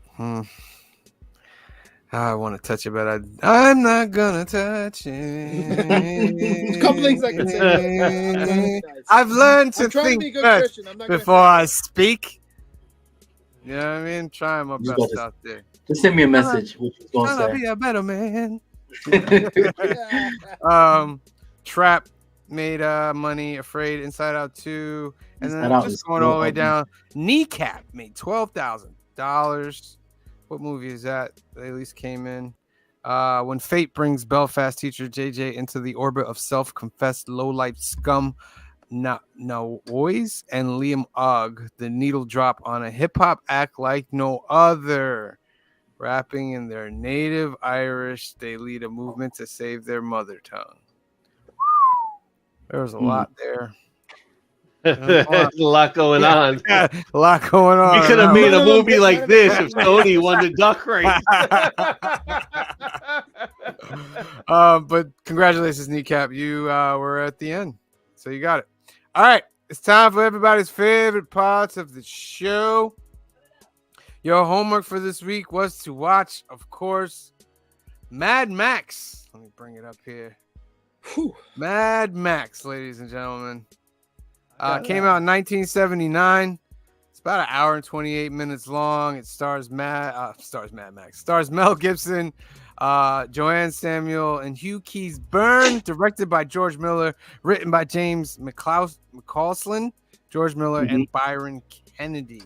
I want to touch it, but I'm not gonna touch it. There's a couple things I can say. I've learned to I'm trying to think be a good first Christian. I'm not gonna before say I that. speak. You know what I mean? Trying my You best gotta- out there. Just send me a message. What you Trying to gonna be a better man. say? Trap made money. Afraid, Inside Out 2, and then Inside Out just is going all the still way up. down. Kneecap made $12,000. What movie is that? They at least came in. When fate brings Belfast teacher JJ into the orbit of self-confessed low-life scum, Noise and Liam Ogg, the needle drop on a hip-hop act like no other. Rapping in their native Irish, they lead a movement to save their mother tongue. There was a lot there. there's a lot going on. Yeah, a lot going on. We could have I made know. a movie like this if Sony won the duck race. But congratulations, Kneecap. You were at the end. So you got it. All right. It's time for everybody's favorite parts of the show. Your homework for this week was to watch, of course, Mad Max. Let me bring it up here. Whew. Mad Max, ladies and gentlemen. Came out in 1979. It's about an hour and 28 minutes long. It stars Mad Max. Stars Mel Gibson, Joanne Samuel, and Hugh Keys Byrne. Directed by George Miller. Written by James McCausland, George Miller, and Byron Kennedy.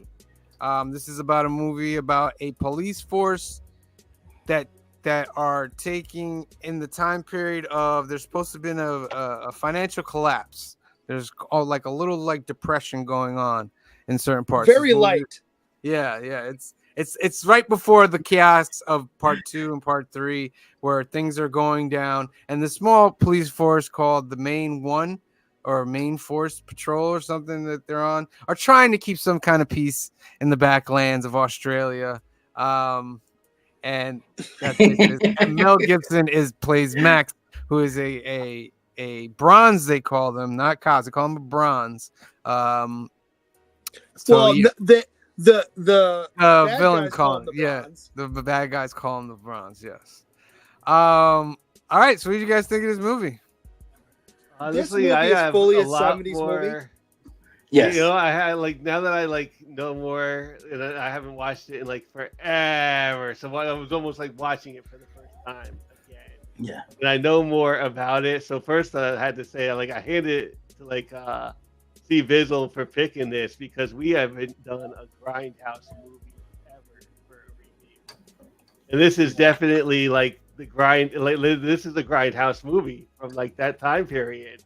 This is about a movie about a police force that are taking in the time period of there's supposed to have been a financial collapse. There's like a little like depression going on in certain parts. Very light. Yeah. It's right before the chaos of part 2 and part 3 where things are going down, and the small police force called the Main One or Main Force Patrol or something that they're on are trying to keep some kind of peace in the backlands of Australia. And that's and Mel Gibson plays Max, who is a bronze, they call them, not cops, they call them a bronze. Well, yeah. the bad Villain guys call him the yeah, bronze. the bad guys call him the bronze. Yes. All right. So, what do you guys think of this movie? Honestly, movie I is have fully a a lot 70s more. movie. Yes. You know, I had like now that I like know more, and I haven't watched it in like forever, so I was almost like watching it for the first time again. Yeah. And I know more about it. So first, I had to say, like, I handed it to like C Vizzle for picking this because we haven't done a Grindhouse movie ever for a review, and this is definitely like the grind. Like this is the Grindhouse movie from like that time period.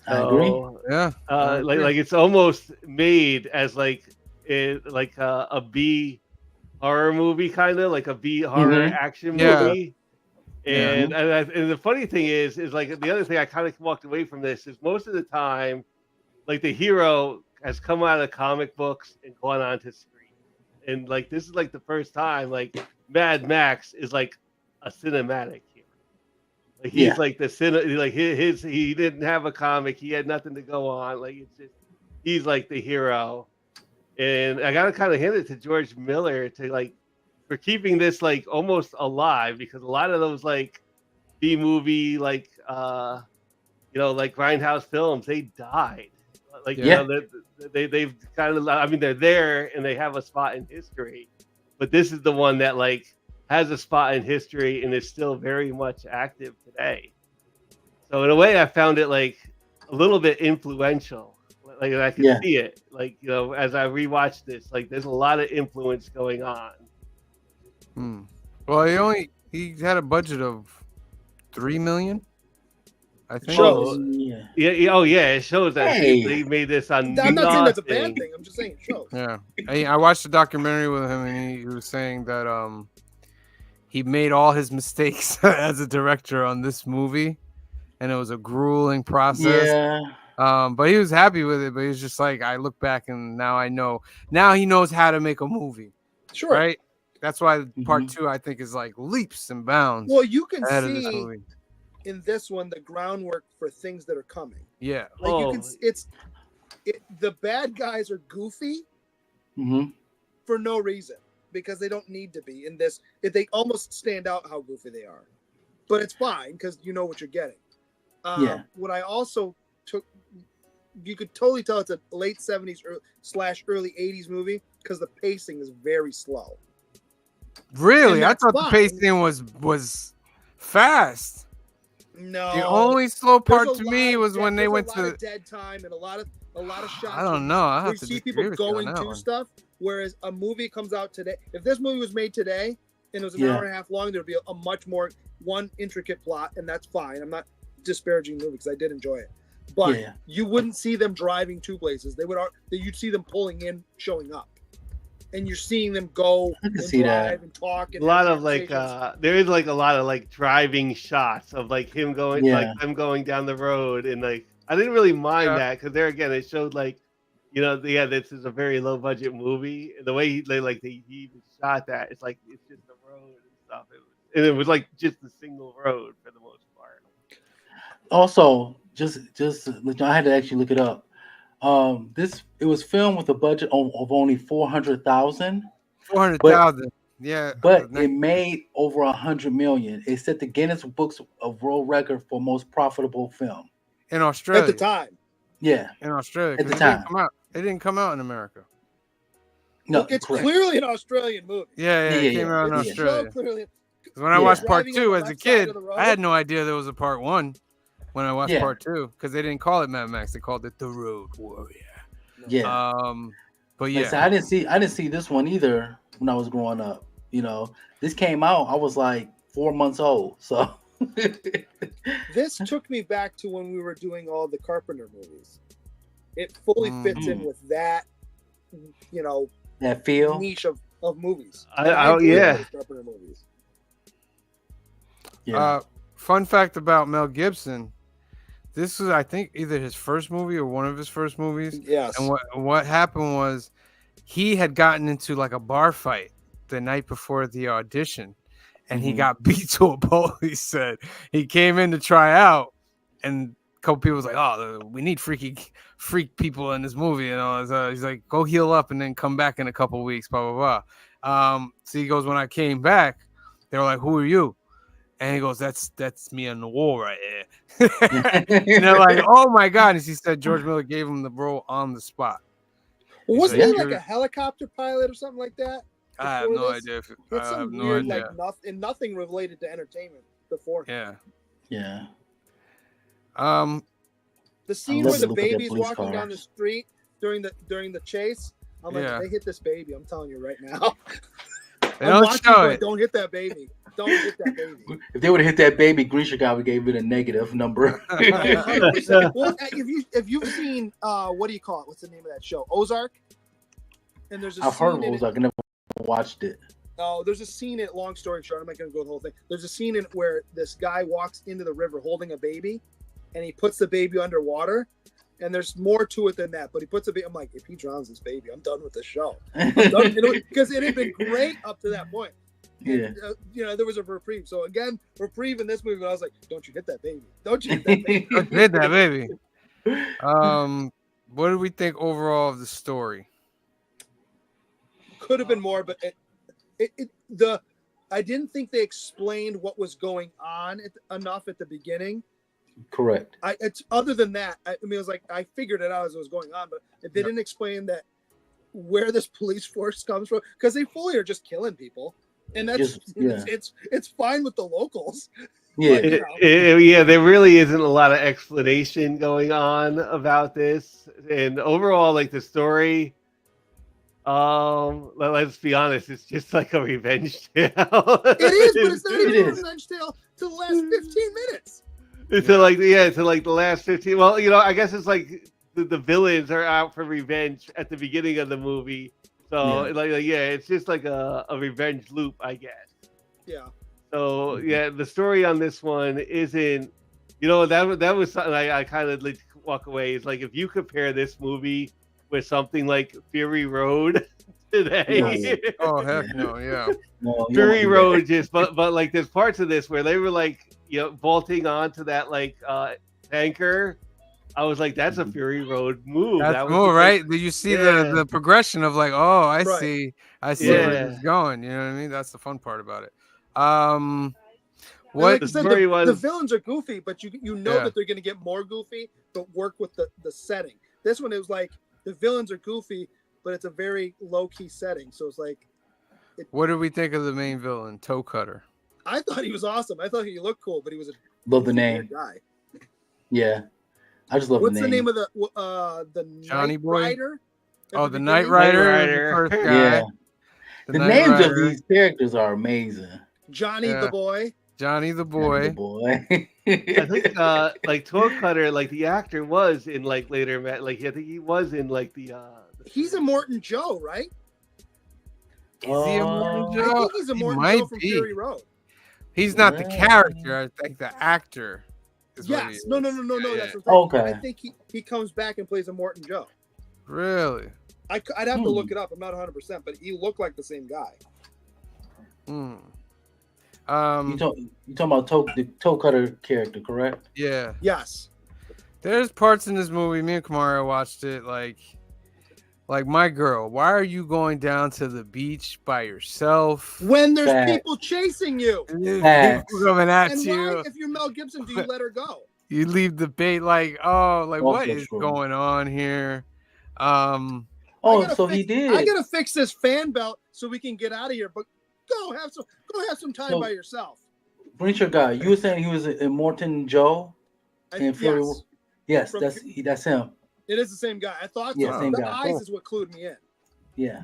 I agree. Yeah. Like it's almost made as like a B horror movie, kind of like a B horror action movie. And, and the funny thing is like the other thing I kind of walked away from this is most of the time, like the hero has come out of comic books and gone on to screen, and like this is like the first time like Mad Max is like a cinematic hero. Like he's like like he didn't have a comic, he had nothing to go on. Like it's just he's like the hero And I gotta kind of hand it to George Miller to like for keeping this like almost alive because a lot of those like B movie like like grindhouse films they died like Yeah. they've kind of I mean they're there and they have a spot in history, but this is the one that like has a spot in history and is still very much active today. So in a way, I found it like a little bit influential. Like I could Yeah. see it, like as I rewatched this, like there's a lot of influence going on. Well, he had a budget of $3 million, I think. Shows. Yeah. Oh yeah, it shows that Hey. they made this on. I'm not saying that's a bad nothing. thing. I'm just saying it shows. Yeah, I watched a documentary with him, and he was saying that he made all his mistakes as a director on this movie, and it was a grueling process. Yeah. But he was happy with it. But he was just like, I look back and now I know. Now he knows how to make a movie, Sure. right? That's why part 2 I think is like leaps and bounds. Well, you can ahead of this see movie. in this one the groundwork for things that are coming. Yeah. Like you can, the bad guys are goofy Mm-hmm. for no reason because they don't need to be in this. They almost stand out how goofy they are, but it's fine because you know what you're getting. What I also took, you could totally tell it's a late 70s / early 80s movie because the pacing is very slow. Really, And I that's thought the fine. pacing was fast. No, The only slow part there's to a me lot was of when they there's went a lot to. of dead time and a lot of shots. I don't know. I where have to you see disagree people with you on going that to one. stuff. Whereas a movie comes out today, if this movie was made today and it was an Yeah. hour and a half long, there'd be a much more one intricate plot, and that's fine. I'm not disparaging the movie because I did enjoy it, but Yeah. you wouldn't see them driving to places. You'd see them pulling in, showing up, and you're seeing them go I can and see that. drive and talk. And A lot have of like conversations. there is like a lot of like driving shots of like him going like Yeah. them going down the road and like I didn't really mind Yeah. that because there again it showed like this is a very low budget movie. The way he even shot that it's like it's just a road and stuff. And it was like just a single road for the most part. Also, just I had to actually look it up. It was filmed with a budget of only 400,000, 400,000. Yeah, but it made over 100 million. It set the Guinness Books of World Record for most profitable film. in Australia. At the time, Yeah, In Australia, At the 'cause time. it didn't come out in America. no, it's correct. clearly an Australian movie. Yeah, Yeah, it came yeah, out in It's Australia. so clearly. 'Cause when I Yeah. watched part Driving on 2 the as a left side kid, of the road. I had no idea there was a part 1 when I watched Yeah. part 2 because they didn't call it Mad Max. They called it The Road Warrior. Yeah, But like yeah, I said, I didn't see this one either when I was growing up. This came out. I was like 4 months old. So This took me back to when we were doing all the Carpenter movies. It fully fits in with that, that feel. niche of movies. I enjoy yeah. those Carpenter movies. Yeah, fun fact about Mel Gibson. This was, I think, either his first movie or one of his first movies. Yes. And what happened was he had gotten into like a bar fight the night before the audition, and he got beat to a pulp. He said he came in to try out, and a couple people was like, "Oh, we need freak people in this movie," and all. So he's like, "Go heal up and then come back in a couple weeks." Blah blah blah. So he goes, "When I came back, they were like, 'Who are you?' And he goes, that's me on the wall right here." And they're like, "Oh my god!" And he said George Miller gave him the role on the spot. Well, wasn't Yeah. he like a helicopter pilot or something like that? I have before no this? idea. He had I some have no weird, idea. like nothing related to entertainment before. Yeah. yeah. The scene love where to the look at that baby's police walking down the cars. street during the chase. I'm like, Yeah. if they hit this baby, I'm telling you right now. They I'm don't watching show going, it. Don't hit that baby. Don't hit that baby. If they would have hit that baby, Grisha guy would gave it a negative number. 100%. Well, if you've seen what do you call it? What's the name of that show? Ozark. And there's a I've scene heard in Ozark. I never watched it. Oh, there's a scene in long story short. I'm not going to go the whole thing. There's a scene in where this guy walks into the river holding a baby, and he puts the baby underwater. And there's more to it than that. But he puts a baby. I'm like, if he drowns this baby, I'm done with the show. Because it had been great up to that point. And, there was a reprieve. So again, reprieve in this movie. I was like, don't you hit that baby? Don't you hit that baby? Don't hit that baby. What do we think overall of the story? could have been more, but I didn't think they explained what was going on enough at the beginning. Correct. It's other than that. I mean, it was like I figured it out as it was going on, but they didn't explain that where this police force comes from, because they fully are just killing people, and that's it's fine with the locals. Yeah. But, Yeah, there really isn't a lot of explanation going on about this, and overall, like the story, let's be honest, it's just like a revenge tale. it is, but it's not even a revenge tale to the last 15 minutes. To like the last 15. Well, I guess it's like the villains are out for revenge at the beginning of the movie, so it's just like a revenge loop, I guess. Yeah. So the story on this one isn't, that was something I kind of like walk away. It's like if you compare this movie with something like Fury Road today. Oh heck no, yeah. No, Fury Road but like there's parts of this where they were like bolting onto that like tanker. I was like, that's a Fury Road move. That's more right. Did you see the progression of like, oh, I Right. see where it's going. You know what I mean? That's the fun part about it. What like the I said, story was? The villains are goofy, but you know that they're going to get more goofy, but work with the setting. This one, it was like the villains are goofy, but it's a very low key setting. So it's like, what did we think of the main villain, Toe Cutter? I thought he was awesome. I thought he looked cool, but he was a love the name guy. Yeah, I just love What's the name. the name of the Johnny Knight Boy? Rider? Oh, the Knight Rider, the first guy. Yeah, the Knight names of Rider. these characters are amazing. Johnny the boy. Johnny the boy. Boy. I think like Toe Cutter, like the actor was in like later, like I think he was in like the. He's a Morton Joe, right? Is he a Morton I Joe? think he's a He Morton might Joe from be. Fury Road. He's not the character. I think the actor. Is what he Yes. is. No. Yeah. That's what I'm saying. Okay. I think he comes back and plays a Morton Joe. Really? I'd have to look it up. I'm not 100%, but he looked like the same guy. Hmm. You talking about the Toe Cutter character, correct? Yeah. Yes. There's parts in this movie. Me and Kamara watched it. Like my girl. Why are you going down to the beach by yourself? When there's Facts. people chasing you. Facts. People coming at And you. why, if you're Mel Gibson, do you let her go? You leave the bait like, oh, like what Also is true. going on here? Oh, so he did. I gotta fix this fan belt so we can get out of here. But go have some time by yourself. Bring your guy. You were saying he was a Morton Joe in Fury Road? Yes, From that's him. It is the same guy. I thought Yeah, so. same The guy. eyes is what clued me in. Yeah.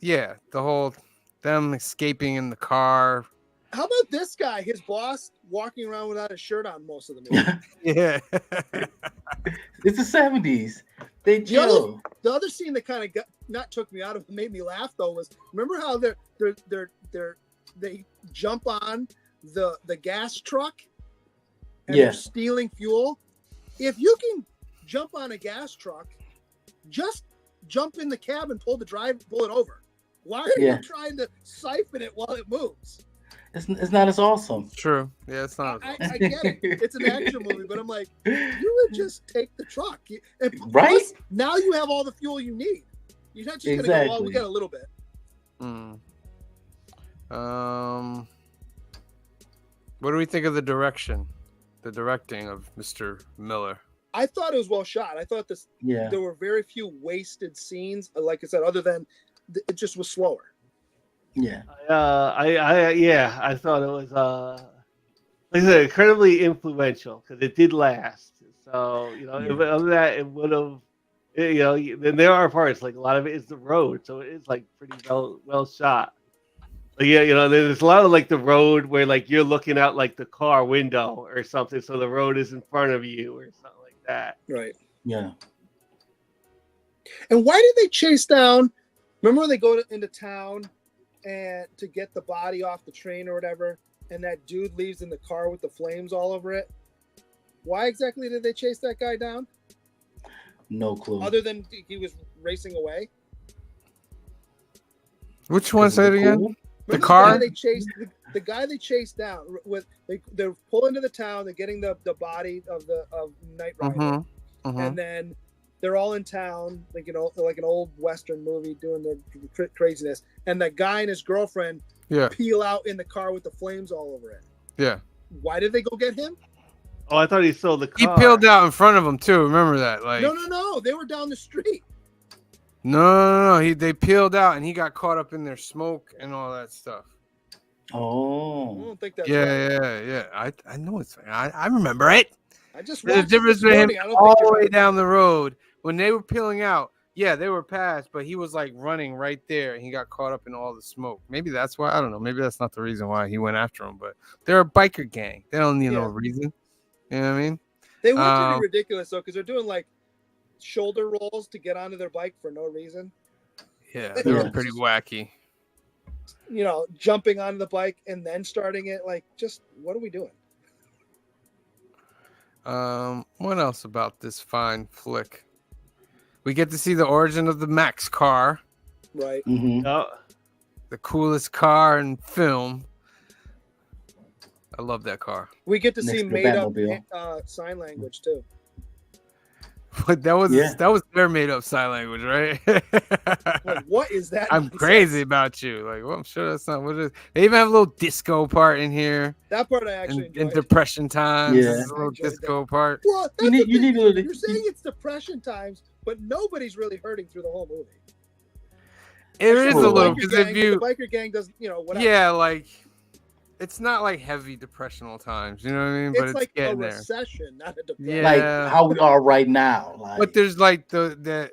Yeah, the whole them escaping in the car. How about this guy? His boss walking around without a shirt on most of the movie. Yeah. It's the 70s. They chill. The other scene that kind of not took me out of it, made me laugh though, was remember how they jump on the gas truck and they're stealing fuel. If you can jump on a gas truck, just jump in the cab and pull it over. Why are you trying to siphon it while it moves? It's not as awesome. True. Yeah, it's not. I get it. It's an action movie, but I'm like, you would just take the truck. And Right? plus, now you have all the fuel you need. You're not just gonna go, oh, we got a little bit. What do we think of the directing of Mr. Miller? I thought it was well shot. I thought there were very few wasted scenes. Like I said, other than it just was slower. Yeah. I thought it was like I said, incredibly influential because it did last. So other than that, it would have. Then there are parts like a lot of it is the road, so it is like pretty well shot. But there's a lot of like the road where like you're looking out like the car window or something, so the road is in front of you or something like that. Right. Yeah. And why did they chase down? Remember when they go into town and to get the body off the train or whatever, and that dude leaves in the car with the flames all over it? Why exactly did they chase that guy down? No clue. Other than he was racing away. Which one? Say it again. Remember The car? The guy they chased down with they're pulling into the town. They're getting the body of Knight Rider, and then they're all in town, like like an old Western movie doing their craziness, and that guy and his girlfriend peel out in the car with the flames all over it. Yeah. Why did they go get him? Oh, I thought he sold the car. He peeled out in front of him too. Remember that? Like No. They were down the street. No. They peeled out and he got caught up in their smoke and all that stuff. I Oh. don't think that's right. Yeah. I know it's. I remember it. I just There's a watched difference this between morning. him I don't all think the you're way right. down the road when they were peeling out. Yeah, they were past, but he was like running right there, and he got caught up in all the smoke. Maybe that's why. I don't know. Maybe that's not the reason why he went after him. But they're a biker gang. They don't need no reason. You know what I mean? They were pretty ridiculous though, because they're doing like shoulder rolls to get onto their bike for no reason. Yeah, they were pretty wacky. Jumping onto the bike and then starting it. Like, just what are we doing? What else about this fine flick? We get to see the origin of the Max car. Right. Mm-hmm. Oh, The coolest car in film. I love that car. We get to Next see to the made up Batmobile. sign language too. But that was their made up sign language, right? Like, what is that? I'm nonsense? crazy about you. Like, well, I'm sure that's not what it is. They even have a little disco part in here. That part I actually In enjoyed. Depression times, Yeah. there's a little disco part. Well, You need you're saying it's depression times, but nobody's really hurting through the whole movie. It is a True. little The because if you, biker gang doesn't, whatever. yeah, like it's not like heavy depressional times, you know what I mean? But It's it's like a getting there. recession, not a depression. Yeah. Like how we are right now. Like, But there's like there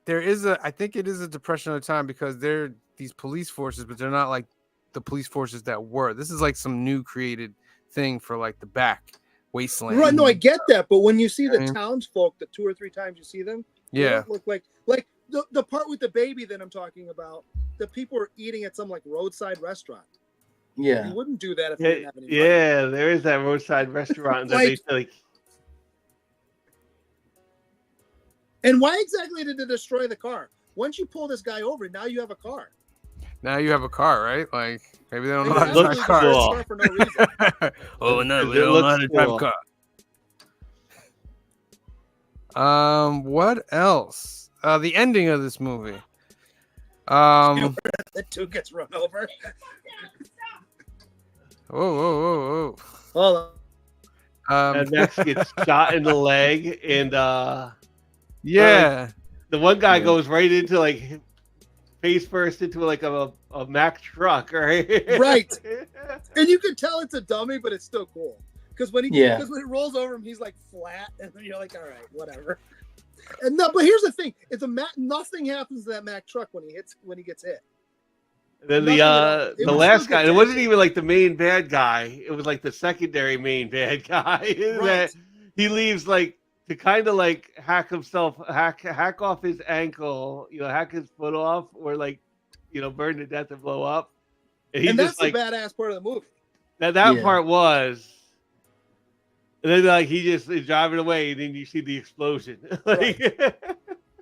is I think it is a depression of time because they're these police forces, but they're not like the police forces that were. This is like some new created thing for like the back wasteland. Right, no, I get that, but when you see the Mhm. townsfolk, the 2 or 3 times you see them, they Yeah. don't look like the part with the baby that I'm talking about. The people are eating at some like roadside restaurant. yeah. You wouldn't do that if you didn't have any money. yeah, there is that roadside restaurant that they like. And why exactly did they destroy the car? Once you pull this guy over, now you have a car. Now you have a car, right? Like maybe they don't They know how to looks drive absolutely cool. destroyed cars. this car for no reason. Oh no, we It don't know how looks to drive a cool. car. What else? The ending of this movie. The dude gets run over. Whoa. Hold on. And Max gets shot in the leg, and Yeah. the one guy Yeah. goes right into like face first into like a Mack truck, right? Right. And you can tell it's a dummy, but it's still cool. Because when Yeah. because when it rolls over him, he's like flat, and then you're like, all right, whatever. And no, but here's the thing: it's a nothing happens to that Mack truck when he gets hit. And then Nothing at all. It the was last still guy, good it wasn't tension. even like the main bad guy. It was like the secondary main bad guy. Right. That he leaves like to kind of like hack off his ankle, hack his foot off, or like, burn to death and blow up. And he And just that's like the badass part of the movie. that Yeah. part was. And then like he just is driving away, and then you see the explosion. Like,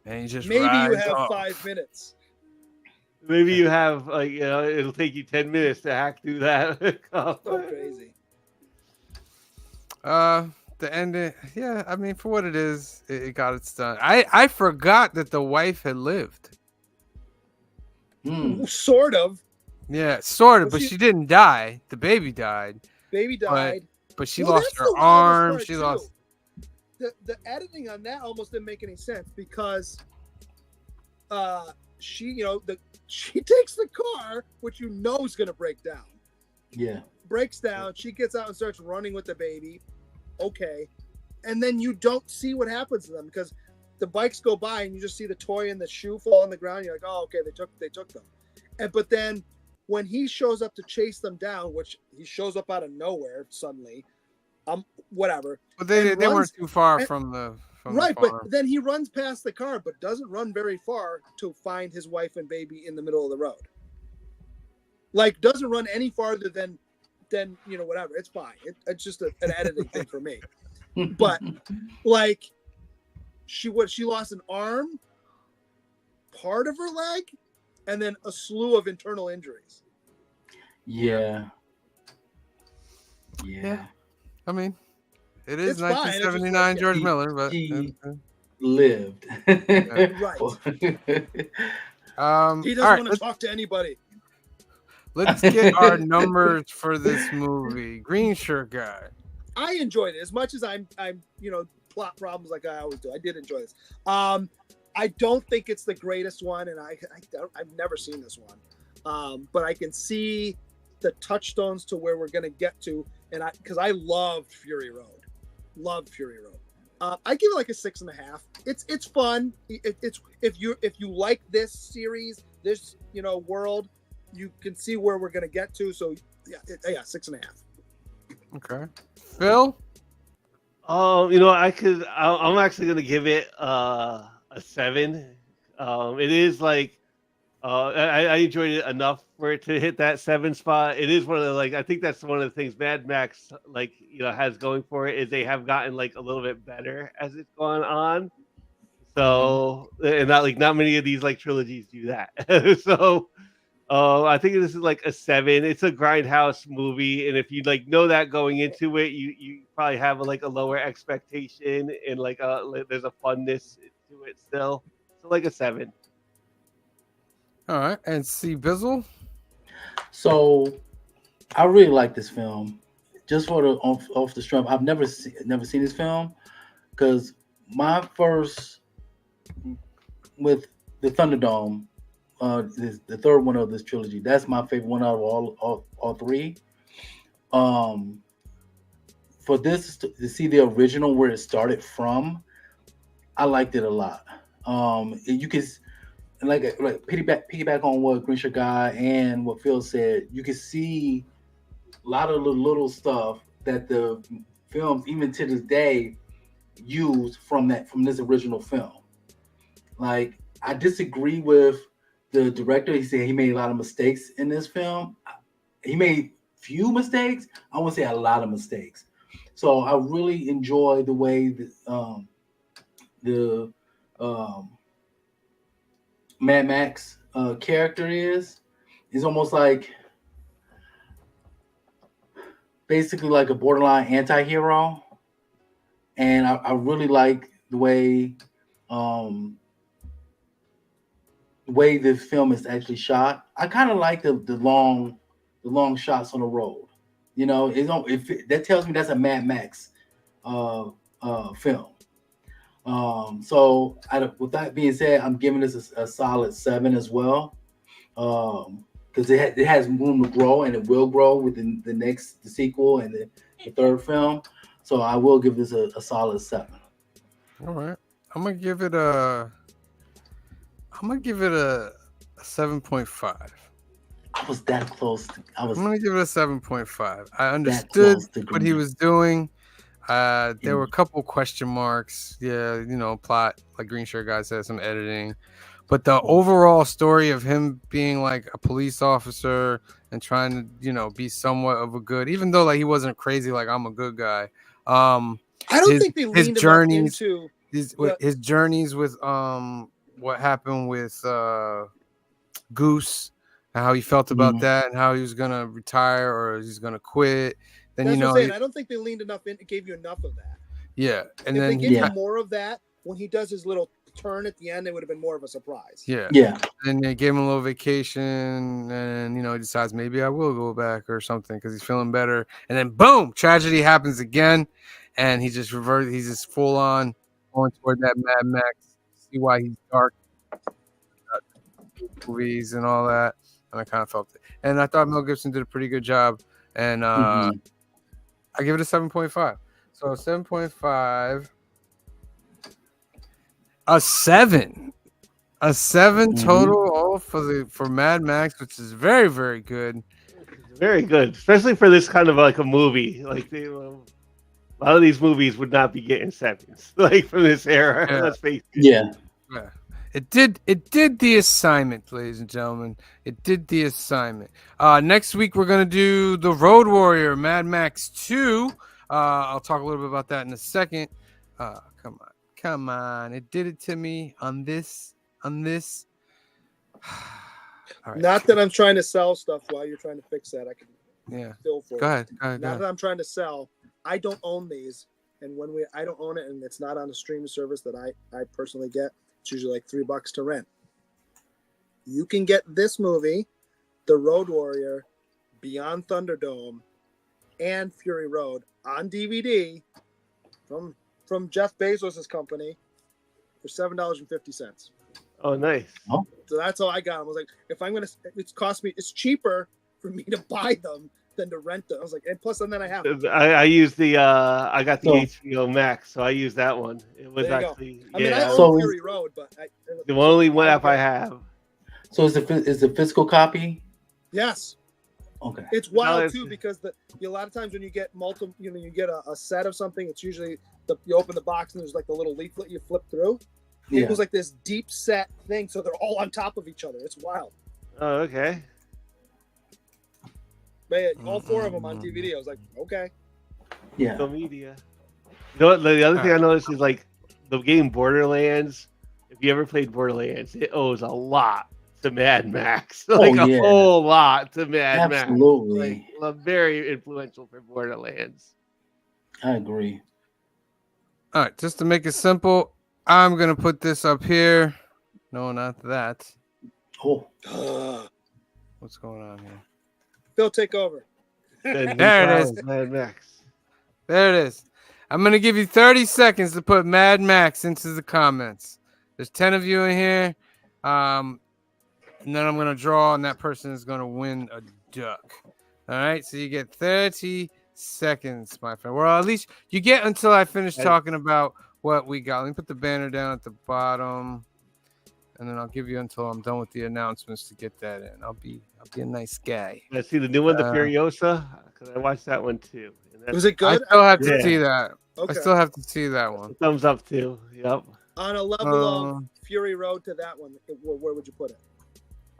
And he just Maybe you rides have off. 5 minutes. maybe you have like it'll take you 10 minutes to hack through that. So crazy. The ending, yeah. I mean, for what it is, it got its done. I forgot that the wife had lived. Mm. Sort of. Yeah, sort of, Well, but she didn't die. The baby died, Baby died. but she Well, lost that's her the wildest arm. part, She too. lost. The editing on that almost didn't make any sense because she takes the car, which is going to break down. Yeah. Breaks down. She gets out and starts running with the baby. Okay. And then you don't see what happens to them because the bikes go by and you just see the toy and the shoe fall on the ground. You're like, oh, okay, they took them. But then when he shows up to chase them down, which he shows up out of nowhere suddenly, whatever. But they and weren't runs- too far and- from the Right, farm. but then he runs past the car, but doesn't run very far to find his wife and baby in the middle of the road. Like, doesn't run any farther than whatever. It's fine. It's just an editing thing for me. But like, she lost an arm, part of her leg, and then a slew of internal injuries. Yeah. Yeah. I mean, it is It's fine, it's just 1979 like- George Miller, but he- lived. Right. He All doesn't right, want to talk to anybody. let's get our numbers for this movie. Green shirt guy. I enjoyed it as much as I'm plot problems like I always do. I did enjoy this. I don't think it's the greatest one, and I've never seen this one. But I can see the touchstones to where we're gonna get to, and because I loved Fury Road. I give it like a 6.5. It's fun. It's if you like this series, this world, you can see where we're gonna get to. So yeah, 6.5. Okay, Phil. I'm actually gonna give it a 7. It is like I enjoyed it enough for it to hit that 7 spot. It is one of the I think that's one of the things Mad Max has going for it is they have gotten like a little bit better as it's gone on. So and not many of these like trilogies do that. So I think this is like a 7. It's a grindhouse movie, and if you know that going into it, you probably have a lower expectation and there's a funness to it still. So like a 7. All right, and C Bizzle. So I really like this film. Just for the off the strength, I've never seen this film because my first with the Thunderdome, the third one of this trilogy. That's my favorite one out of all three. For this to see the original where it started from, I liked it a lot. You can piggyback on what Grisha Guy and what Phil said. You can see a lot of the little stuff that the films, even to this day, use from this original film. Like, I disagree with the director. He said he made a lot of mistakes in this film. He made few mistakes. I won't say a lot of mistakes. So I really enjoy the way the Mad Max character is. He's almost like basically like a borderline anti-hero. And I really like the way the film is actually shot. I kind of like the long shots on the road. That tells me that's a Mad Max film. So with that being said, I'm giving this a solid 7 as well, because it has room to grow, and it will grow with the sequel and the third film. So I will give this a solid 7. All right, I'm gonna give it a 7.5. I was that close. I'm gonna give it a 7.5. I understood what he was doing. There were a couple question marks. Yeah, plot, like Green Shirt Guy said, some editing. But the overall story of him being like a police officer and trying to, be somewhat of a good, even though he wasn't crazy, like I'm a good guy. I don't think they leaned journeys into his journeys with what happened with Goose, and how he felt about that, and how he was gonna retire or he's gonna quit. Then that's what I'm saying. I don't think they leaned enough in. It gave you enough of that. Yeah, and if then they gave you more of that when he does his little turn at the end, it would have been more of a surprise. Yeah. And they gave him a little vacation, and he decides maybe I will go back or something because he's feeling better. And then boom, tragedy happens again, and he just reverts. He's just full on going toward that Mad Max. See why he's dark. Movies and all that, and I kind of felt it. And I thought Mel Gibson did a pretty good job, and I give it a 7.5. So 7.5, a 7 total for Mad Max, which is very, very good. Very good, especially for this kind of like a movie. Like a lot of these movies would not be getting 7s from this era. Yeah. Let's face it. Yeah. It did the assignment, ladies and gentlemen. It did the assignment. Next week we're gonna do The Road Warrior, Mad Max 2. I'll talk a little bit about that in a second. Come on. It did it to me on this. All right. Not that I'm trying to sell stuff while you're trying to fix that. I can Yeah. fill for Go it. ahead. Not that I'm trying to sell. I don't own these, and when I don't own it, and it's not on a streaming service that I personally get. It's usually like $3 to rent. You can get this movie, The Road Warrior, Beyond Thunderdome, and Fury Road on DVD from Jeff Bezos' company for $7.50. Oh, nice. So that's how I got them. I was like, if I'm gonna, it's cheaper for me to buy them than to rent them. I was like, and plus, and then I have them. I use the I got the So- HBO Max, so I use that one. It was There you go. actually I mean, I yeah. own So- Fury Road, but The only one app I have. So is the physical copy? yes, Okay. it's wild it's- too because a lot of times when you get multiple, you get a set of something, it's usually you open the box and there's like the little leaflet you flip through. It Yeah. was like this deep set thing, so they're all on top of each other. It's wild. Oh, okay. But yeah, all 4 of them on DVD. I was like, okay. Yeah. Social media. You know what? The other thing I noticed is like the game Borderlands. If you ever played Borderlands, it owes a lot to Mad Max. Like yeah. a whole lot to Mad Max. Absolutely. Like, very influential for Borderlands. I agree. All right, just to make it simple, I'm gonna put this up here. No, not that. Oh. What's going on here? Phil, take over. And There it is. Mad Max. There it is. I'm gonna give you 30 seconds to put Mad Max into the comments. There's 10 of you in here, and then I'm gonna draw, and that person is gonna win a duck. All right, so you get 30 seconds, my friend. Well, at least you get until I finish talking about what we got. Let me put the banner down at the bottom, and then I'll give you until I'm done with the announcements to get that in. I'll be a nice guy. Let's see the new one, the Furiosa, because I watched that one too. And that's Was it I good? still have to Yeah. see that. Okay. I still have to see that one. thumbs up too. Yep. On a level of Um, Fury Road to that one, where would you put it?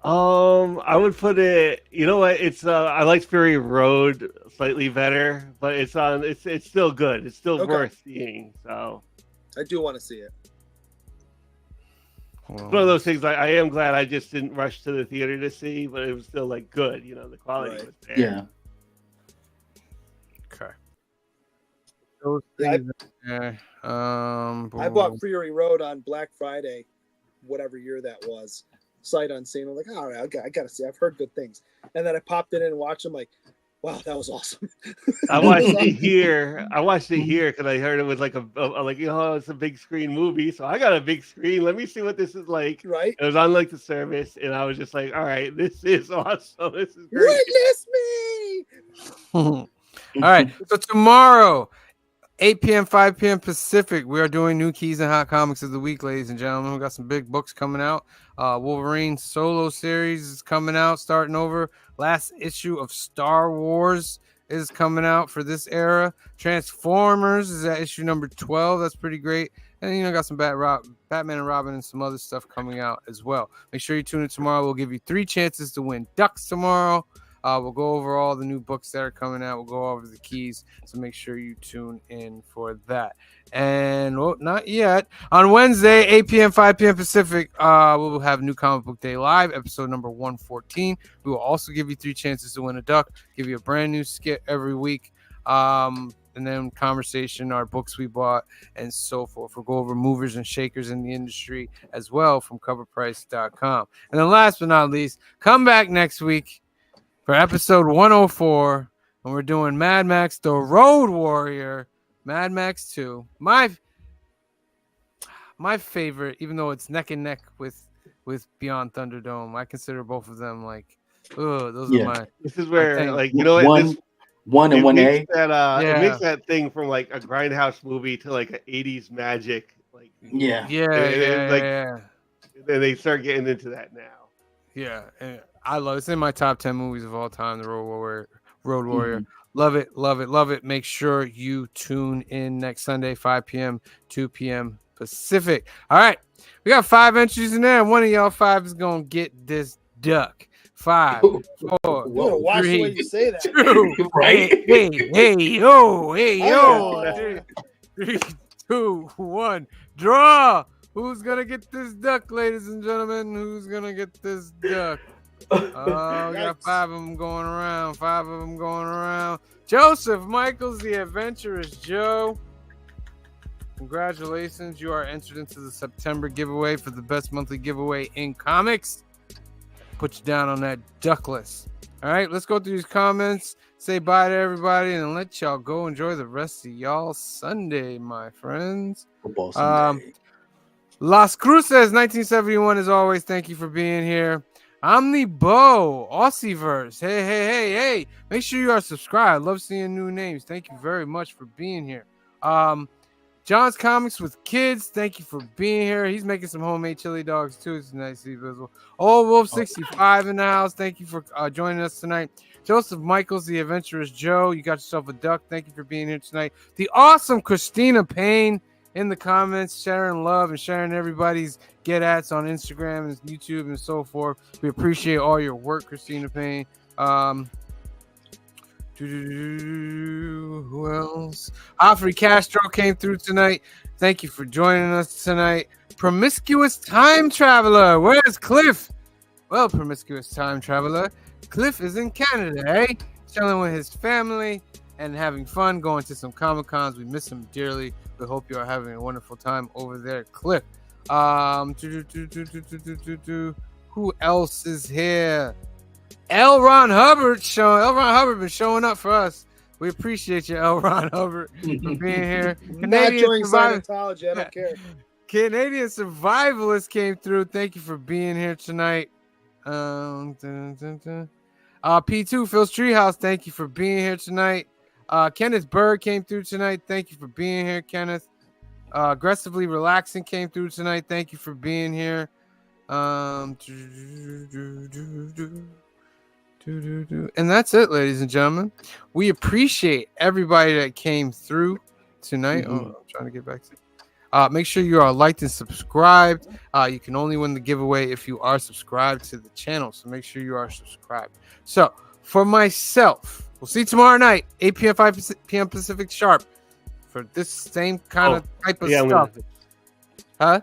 I would put it. You know what? It's I like Fury Road slightly better, but it's on. It's still good. It's still Okay. worth seeing. So I do want to see it. it's one of those things. I am glad I just didn't rush to the theater to see, but it was still like good. You know, the quality Right. was there. Yeah. Okay. Those Yeah, I- things there. I bought Fury Road on Black Friday, whatever year that was. Sight unseen. I'm like, all right, I gotta see. I've heard good things, and then I popped it in and watched. I'm like, wow, that was awesome. I watched it here. I watched it here because I heard it was like a like it's a big screen movie. So I got a big screen. Let me see what this is like. Right? It was on like the service, and I was just like, all right, this is awesome. This is great. Witness me. All right. So tomorrow, 8 p.m., 5 p.m. Pacific, we are doing new keys and hot comics of the week, ladies and gentlemen. We got some big books coming out. Wolverine solo series is coming out, starting over. Last issue of Star Wars is coming out for this era. Transformers is at issue number 12. That's pretty great. And got some Batman and Robin and some other stuff coming out as well. Make sure you tune in tomorrow. We'll give you 3 chances to win ducks tomorrow. We'll go over all the new books that are coming out. We'll go over the keys. So make sure you tune in for that. And not yet. On Wednesday, 8 p.m., 5 p.m. Pacific, we will have New Comic Book Day Live, episode number 114. We will also give you 3 chances to win a duck, give you a brand new skit every week. And then conversation, our books we bought, and so forth. We'll go over movers and shakers in the industry as well from coverprice.com. And then last but not least, come back next week for episode 104, and we're doing Mad Max, The Road Warrior, Mad Max 2. My favorite, even though it's neck and neck with Beyond Thunderdome, I consider both of them like, those are my. This is where, think like, you know what? One and It 1A. makes that Yeah. it makes that thing from like a grindhouse movie to like an 80s magic. Like Yeah. Yeah. then they start getting into that now. Yeah, and I love it. It's in my top 10 movies of all time, The Road Warrior. Love it, love it, love it. Make sure you tune in next Sunday, 5 p.m., 2 p.m. Pacific. All right, we got 5 entries in there, and one of y'all 5 is going to get this duck. 5, 4, You gotta watch the way 3, you say that. 2, Right? hey, yo. 3, 2, 1, draw. Who's gonna get this duck, ladies and gentlemen? Who's gonna get this duck? Oh, we got 5 of them going around. 5 of them going around. Joseph Michaels, the adventurous Joe. Congratulations. You are entered into the September giveaway for the best monthly giveaway in comics. Put you down on that duck list. All right, let's go through these comments. Say bye to everybody and let y'all go enjoy the rest of y'all Sunday, my friends. Football Sunday. Las Cruces 1971, as always. Thank you for being here. I'm the Bo, Aussieverse. Hey. Make sure you are subscribed. Love seeing new names. Thank you very much for being here. John's Comics with Kids. Thank you for being here. He's making some homemade chili dogs too. It's nice to see visible. Old Wolf 65 in the house. Thank you for joining us tonight. Joseph Michaels, the Adventurous Joe. You got yourself a duck. Thank you for being here tonight. The awesome Christina Payne in the comments, sharing love and sharing everybody's get-ats on Instagram and YouTube and so forth. We appreciate all your work, Christina Payne. Who else? Alfred Castro came through tonight. Thank you for joining us tonight. Promiscuous Time Traveler. Where's Cliff? Well, Promiscuous Time Traveler, Cliff is in Canada, eh? Chilling with his family and having fun, going to some Comic Cons. We miss him dearly. We hope you are having a wonderful time over there, Cliff. Who else is here? L. Ron Hubbard been showing up for us. We appreciate you, L. Ron Hubbard, for being here. Not joining Scientology. I don't care. Canadian Survivalist came through. Thank you for being here tonight. P2 Phil's Treehouse. Thank you for being here tonight. Kenneth Bird came through tonight. Thank you for being here, Kenneth. Aggressively Relaxing came through tonight. Thank you for being here. And that's it, ladies and gentlemen. We appreciate everybody that came through tonight. I'm trying to get back to it. Make sure you are liked and subscribed. You can only win the giveaway if you are subscribed to the channel. So make sure you are subscribed. So for myself, we'll see you tomorrow night, 8 p.m. 5 p.m. Pacific sharp, for this same kind of type of stuff. I'm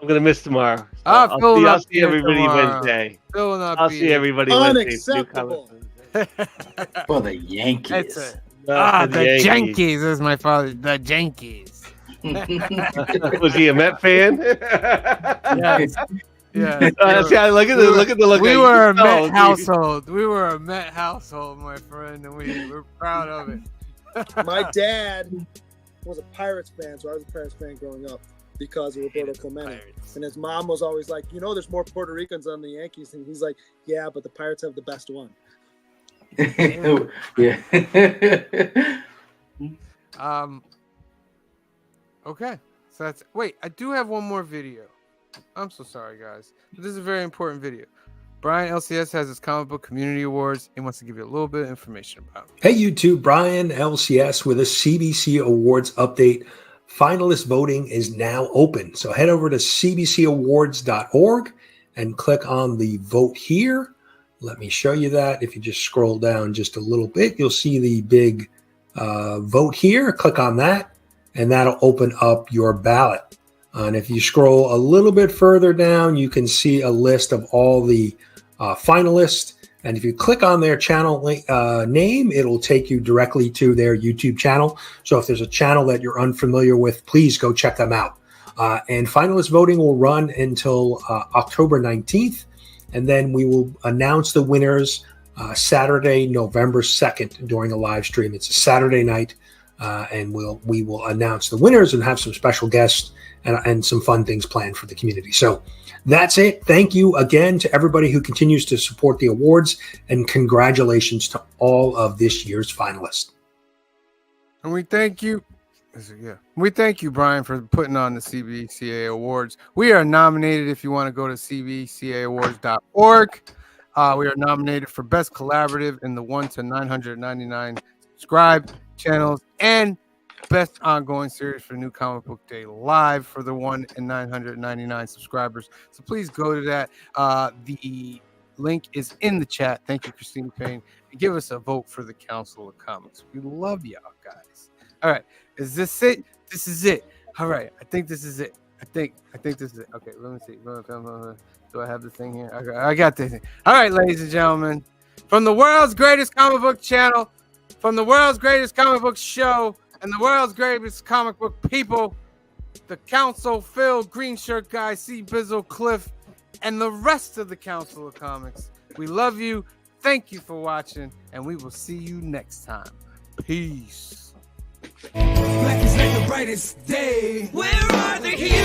gonna miss tomorrow. So I'll see everybody Wednesday. I'll see everybody Wednesday. Unacceptable. For the Yankees. The Yankees is my father. The Yankees. Was he a Met fan? Yes. Yeah. Look at the look. We were a Met household. We were a Met household, my friend, and we're proud of it. My dad was a Pirates fan, so I was a Pirates fan growing up because of Roberto Clemente. And his mom was always like, there's more Puerto Ricans on the Yankees. And he's like, yeah, but the Pirates have the best one. Yeah. Okay. So that's wait, I do have one more video. I'm so sorry, guys. But this is a very important video. Brian LCS has his comic book community awards and wants to give you a little bit of information about it. Hey YouTube, Brian LCS with a CBC Awards update. Finalist voting is now open. So head over to cbcawards.org and click on the vote here. Let me show you that. If you just scroll down just a little bit, you'll see the big vote here. Click on that, and that'll open up your ballot. And if you scroll a little bit further down, you can see a list of all the finalists. And if you click on their channel name, it'll take you directly to their YouTube channel. So if there's a channel that you're unfamiliar with, please go check them out. And finalist voting will run until October 19th. And then we will announce the winners Saturday, November 2nd during a live stream. It's a Saturday night. And we will announce the winners and have some special guests and some fun things planned for the community. So that's it. Thank you again to everybody who continues to support the awards, and congratulations to all of this year's finalists. And we thank you. We thank you, Brian, for putting on the CBCA Awards. We are nominated if you want to go to cbcawards.org. We are nominated for Best Collaborative in the 1 to 999 subscribe channels, and Best Ongoing Series for New Comic Book Day Live for the 1 and 999 subscribers. So please go to that. The link is in the chat. Thank you, Christina Payne. And give us a vote for the Council of Comics. We love y'all, guys. All right. Is this it? This is it. All right. I think this is it. I think this is it. Okay, let me see. Do I have the thing here? Okay, I got this thing. All right, ladies and gentlemen, from the world's greatest comic book channel, from the world's greatest comic book show, and the world's greatest comic book people, the council, Phil, Green Shirt Guy, C. Bizzle, Cliff, and the rest of the Council of Comics. We love you. Thank you for watching, and we will see you next time. Peace. Black is like the brightest day. Where are the heroes?